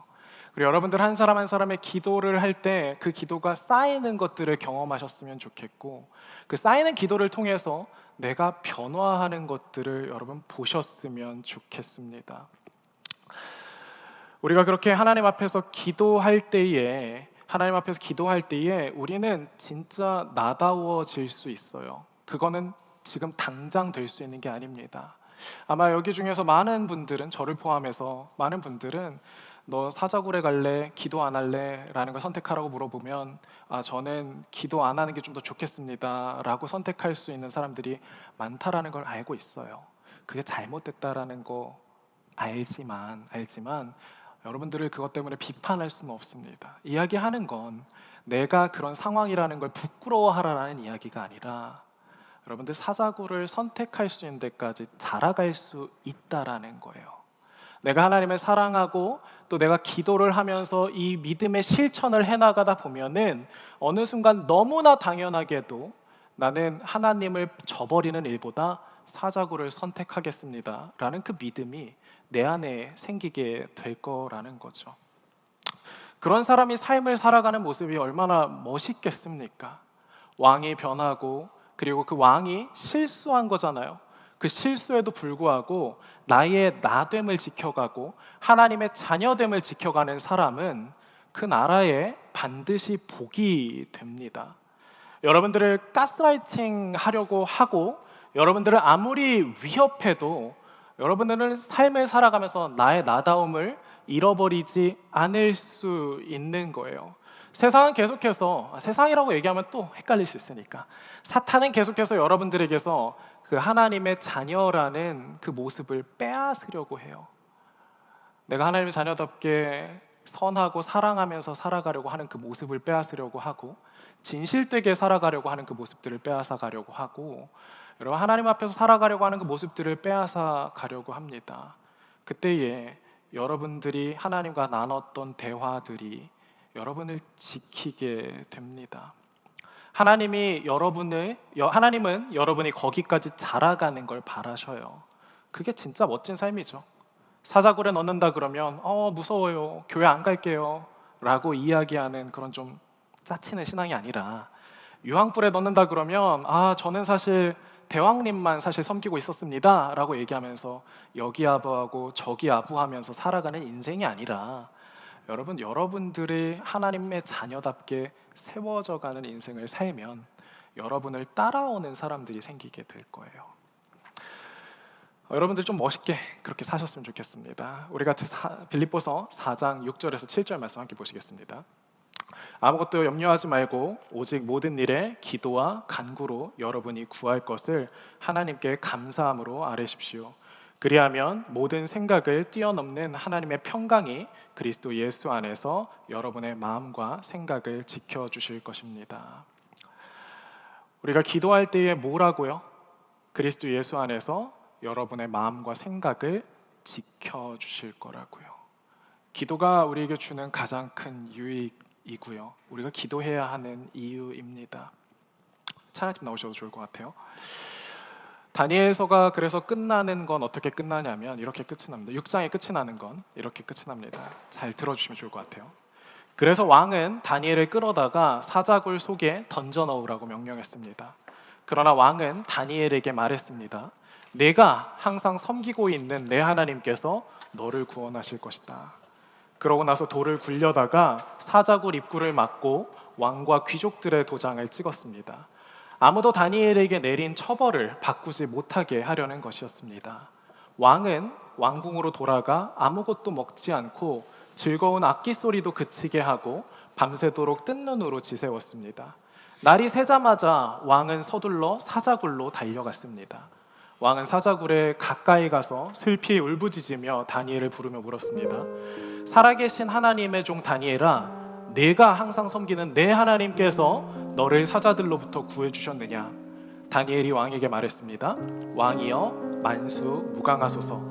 그리고 여러분들 한 사람 한 사람의 기도를 할 때 그 기도가 쌓이는 것들을 경험하셨으면 좋겠고 그 쌓이는 기도를 통해서 내가 변화하는 것들을 여러분 보셨으면 좋겠습니다. 우리가 그렇게 하나님 앞에서 기도할 때에 우리는 진짜 나다워질 수 있어요. 그거는 지금 당장 될 수 있는 게 아닙니다. 아마 여기 중에서 많은 분들은, 저를 포함해서 많은 분들은 너 사자굴에 갈래? 기도 안 할래? 라는 걸 선택하라고 물어보면 저는 기도 안 하는 게 좀 더 좋겠습니다 라고 선택할 수 있는 사람들이 많다라는 걸 알고 있어요. 그게 잘못됐다라는 거 알지만 여러분들을 그것 때문에 비판할 수는 없습니다. 이야기하는 건 내가 그런 상황이라는 걸 부끄러워하라는 이야기가 아니라 여러분들 사자굴을 선택할 수 있는 데까지 자라갈 수 있다라는 거예요. 내가 하나님을 사랑하고 또 내가 기도를 하면서 이 믿음의 실천을 해나가다 보면은 어느 순간 너무나 당연하게도 나는 하나님을 저버리는 일보다 사자굴을 선택하겠습니다 라는 그 믿음이 내 안에 생기게 될 거라는 거죠. 그런 사람이 삶을 살아가는 모습이 얼마나 멋있겠습니까? 왕이 변하고 그리고 그 왕이 실수한 거잖아요. 그 실수에도 불구하고 나의 나됨을 지켜가고 하나님의 자녀됨을 지켜가는 사람은 그 나라에 반드시 복이 됩니다. 여러분들을 가스라이팅 하려고 하고 여러분들을 아무리 위협해도 여러분들은 삶을 살아가면서 나의 나다움을 잃어버리지 않을 수 있는 거예요. 세상은 계속해서, 세상이라고 얘기하면 또 헷갈릴 수 있으니까, 사탄은 계속해서 여러분들에게서 그 하나님의 자녀라는 그 모습을 빼앗으려고 해요. 내가 하나님의 자녀답게 선하고 사랑하면서 살아가려고 하는 그 모습을 빼앗으려고 하고, 진실되게 살아가려고 하는 그 모습들을 빼앗아 가려고 하고, 여러분 하나님 앞에서 살아가려고 하는 그 모습들을 빼앗아 가려고 합니다. 그때에 여러분들이 하나님과 나눴던 대화들이 여러분을 지키게 됩니다. 하나님은 여러분이 거기까지 자라가는 걸 바라셔요. 그게 진짜 멋진 삶이죠. 사자굴에 넣는다 그러면 무서워요, 교회 안 갈게요 라고 이야기하는 그런 좀 짜치는 신앙이 아니라, 유황불에 넣는다 그러면 저는 사실 대왕님만 사실 섬기고 있었습니다 라고 얘기하면서 여기 아부하고 저기 아부하면서 살아가는 인생이 아니라, 여러분들이 하나님의 자녀답게 세워져가는 인생을 살면 여러분을 따라오는 사람들이 생기게 될 거예요. 여러분들 좀 멋있게 그렇게 사셨으면 좋겠습니다. 우리 같이 빌립보서 4장 6절에서 7절 말씀 함께 보시겠습니다. 아무것도 염려하지 말고 오직 모든 일에 기도와 간구로 여러분이 구할 것을 하나님께 감사함으로 아뢰십시오. 그리하면 모든 생각을 뛰어넘는 하나님의 평강이 그리스도 예수 안에서 여러분의 마음과 생각을 지켜주실 것입니다. 우리가 기도할 때에 뭐라고요? 그리스도 예수 안에서 여러분의 마음과 생각을 지켜주실 거라고요. 기도가 우리에게 주는 가장 큰 유익이고요, 우리가 기도해야 하는 이유입니다. 차라리 좀 나오셔도 좋을 것 같아요. 다니엘서가 그래서 끝나는 건 어떻게 끝나냐면 이렇게 끝이 납니다. 6장의 끝이 나는 건 이렇게 끝이 납니다. 잘 들어주시면 좋을 것 같아요. 그래서 왕은 다니엘을 끌어다가 사자굴 속에 던져 넣으라고 명령했습니다. 그러나 왕은 다니엘에게 말했습니다. 내가 항상 섬기고 있는 내 하나님께서 너를 구원하실 것이다. 그러고 나서 돌을 굴려다가 사자굴 입구를 막고 왕과 귀족들의 도장을 찍었습니다. 아무도 다니엘에게 내린 처벌을 바꾸지 못하게 하려는 것이었습니다. 왕은 왕궁으로 돌아가 아무것도 먹지 않고 즐거운 악기 소리도 그치게 하고 밤새도록 뜬 눈으로 지새웠습니다. 날이 새자마자 왕은 서둘러 사자굴로 달려갔습니다. 왕은 사자굴에 가까이 가서 슬피 울부짖으며 다니엘을 부르며 물었습니다. 살아계신 하나님의 종 다니엘아, 내가 항상 섬기는 내 하나님께서 너를 사자들로부터 구해주셨느냐? 다니엘이 왕에게 말했습니다. 왕이여, 만수 무강하소서.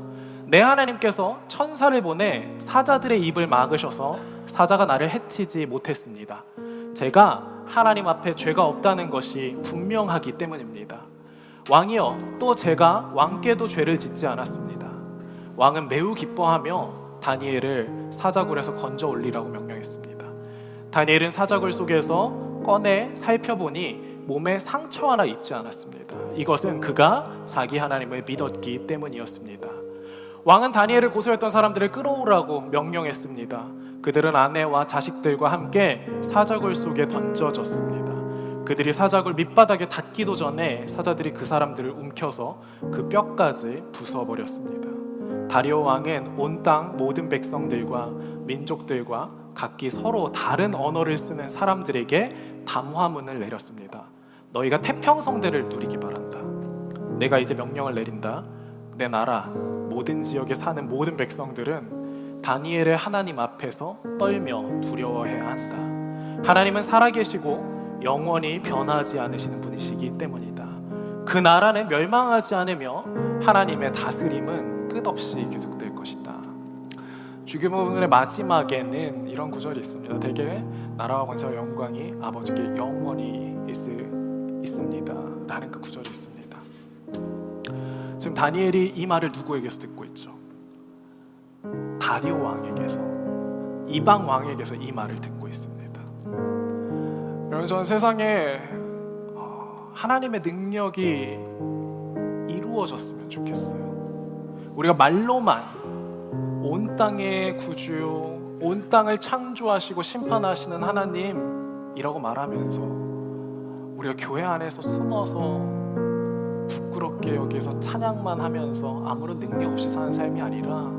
내 하나님께서 천사를 보내 사자들의 입을 막으셔서 사자가 나를 해치지 못했습니다. 제가 하나님 앞에 죄가 없다는 것이 분명하기 때문입니다. 왕이여, 또 제가 왕께도 죄를 짓지 않았습니다. 왕은 매우 기뻐하며 다니엘을 사자굴에서 건져 올리라고 명령했습니다. 다니엘은 사자굴 속에서 꺼내 살펴보니 몸에 상처 하나 입지 않았습니다. 이것은 그가 자기 하나님을 믿었기 때문이었습니다. 왕은 다니엘을 고소했던 사람들을 끌어오라고 명령했습니다. 그들은 아내와 자식들과 함께 사자굴 속에 던져졌습니다. 그들이 사자굴 밑바닥에 닿기도 전에 사자들이 그 사람들을 움켜서 그 뼈까지 부숴버렸습니다. 다리오 왕은 온 땅 모든 백성들과 민족들과 각기 서로 다른 언어를 쓰는 사람들에게 담화문을 내렸습니다. 너희가 태평성대를 누리기 바란다. 내가 이제 명령을 내린다. 내 나라 모든 지역에 사는 모든 백성들은 다니엘의 하나님 앞에서 떨며 두려워해야 한다. 하나님은 살아계시고 영원히 변하지 않으시는 분이시기 때문이다. 그 나라는 멸망하지 않으며 하나님의 다스림은 끝없이 계속될 것이다. 주기도문의 마지막에는 이런 구절이 있습니다. 대개 나라와 권세와 영광이 아버지께 영원히 있습니다 라는 그 구절이 있습니다. 지금 다니엘이 이 말을 누구에게서 듣고 있죠? 다리오 왕에게서, 이방 왕에게서 이 말을 듣고 있습니다. 여러분, 저는 세상에 하나님의 능력이 이루어졌으면 좋겠어요. 우리가 말로만 온 땅의 구주, 온 땅을 창조하시고 심판하시는 하나님이라고 말하면서 우리가 교회 안에서 숨어서 부끄럽게 여기서 찬양만 하면서 아무런 능력 없이 사는 삶이 아니라,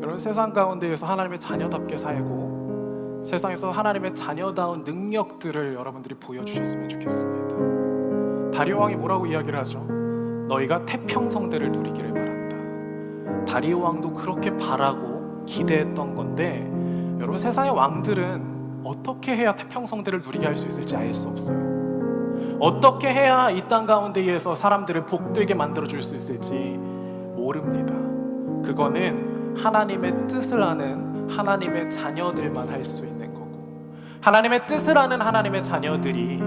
여러분, 세상 가운데에서 하나님의 자녀답게 살고 세상에서 하나님의 자녀다운 능력들을 여러분들이 보여주셨으면 좋겠습니다. 다리오 왕이 뭐라고 이야기를 하죠? 너희가 태평성대를 누리기를 바란다. 다리오 왕도 그렇게 바라고 기대했던 건데, 여러분, 세상의 왕들은 어떻게 해야 태평성대를 누리게 할 수 있을지 알 수 없어요. 어떻게 해야 이 땅 가운데에서 사람들을 복되게 만들어줄 수 있을지 모릅니다. 그거는 하나님의 뜻을 아는 하나님의 자녀들만 할 수 있는 거고, 하나님의 뜻을 아는 하나님의 자녀들이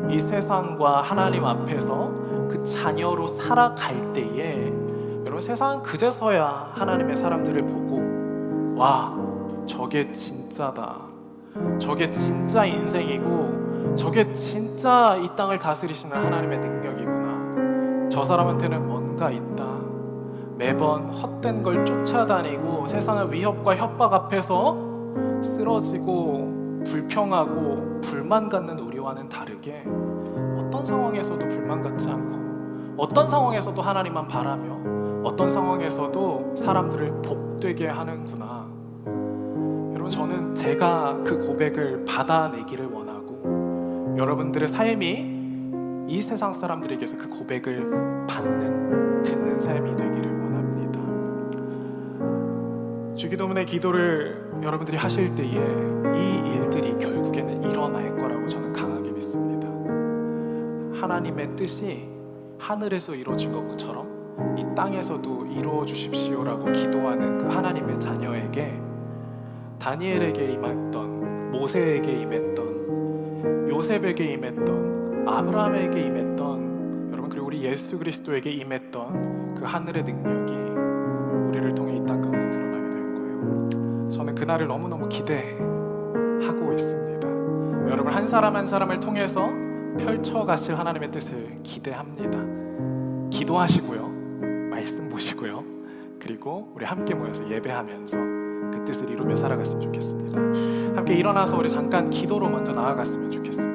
이 세상과 하나님 앞에서 그 자녀로 살아갈 때에, 여러분, 세상은 그제서야 하나님의 사람들을 보고, 와, 저게 진짜다, 저게 진짜 인생이고, 저게 진짜 이 땅을 다스리시는 하나님의 능력이구나, 저 사람한테는 뭔가 있다. 매번 헛된 걸 쫓아다니고 세상의 위협과 협박 앞에서 쓰러지고 불평하고 불만 갖는 우리와는 다르게, 어떤 상황에서도 불만 갖지 않고, 어떤 상황에서도 하나님만 바라며, 어떤 상황에서도 사람들을 복되게 하는구나. 여러분, 저는 제가 그 고백을 받아내기를 원하고, 여러분들의 삶이 이 세상 사람들에게서 그 고백을 듣는 삶이 되기를 원합니다. 주기도문의 기도를 여러분들이 하실 때에 이 일들이 결국에는 일어날 거라고 저는 강하게 믿습니다. 하나님의 뜻이 하늘에서 이루어진 것처럼 이 땅에서도 이루어 주십시오라고 기도하는 그 하나님의 자녀에게, 다니엘에게 임했던, 모세에게 임했던, 요셉에게 임했던, 아브라함에게 임했던, 여러분, 그리고 우리 예수 그리스도에게 임했던 그 하늘의 능력이 우리를 통해 이 땅 가운데 드러나게 될 거예요. 저는 그날을 너무너무 기대하고 있습니다. 여러분, 한 사람 한 사람을 통해서 펼쳐가실 하나님의 뜻을 기대합니다. 기도하시고요, 말씀 보시고요, 그리고 우리 함께 모여서 예배하면서 그 뜻을 이루며 살아갔으면 좋겠습니다. 함께 일어나서 우리 잠깐 기도로 먼저 나아갔으면 좋겠습니다.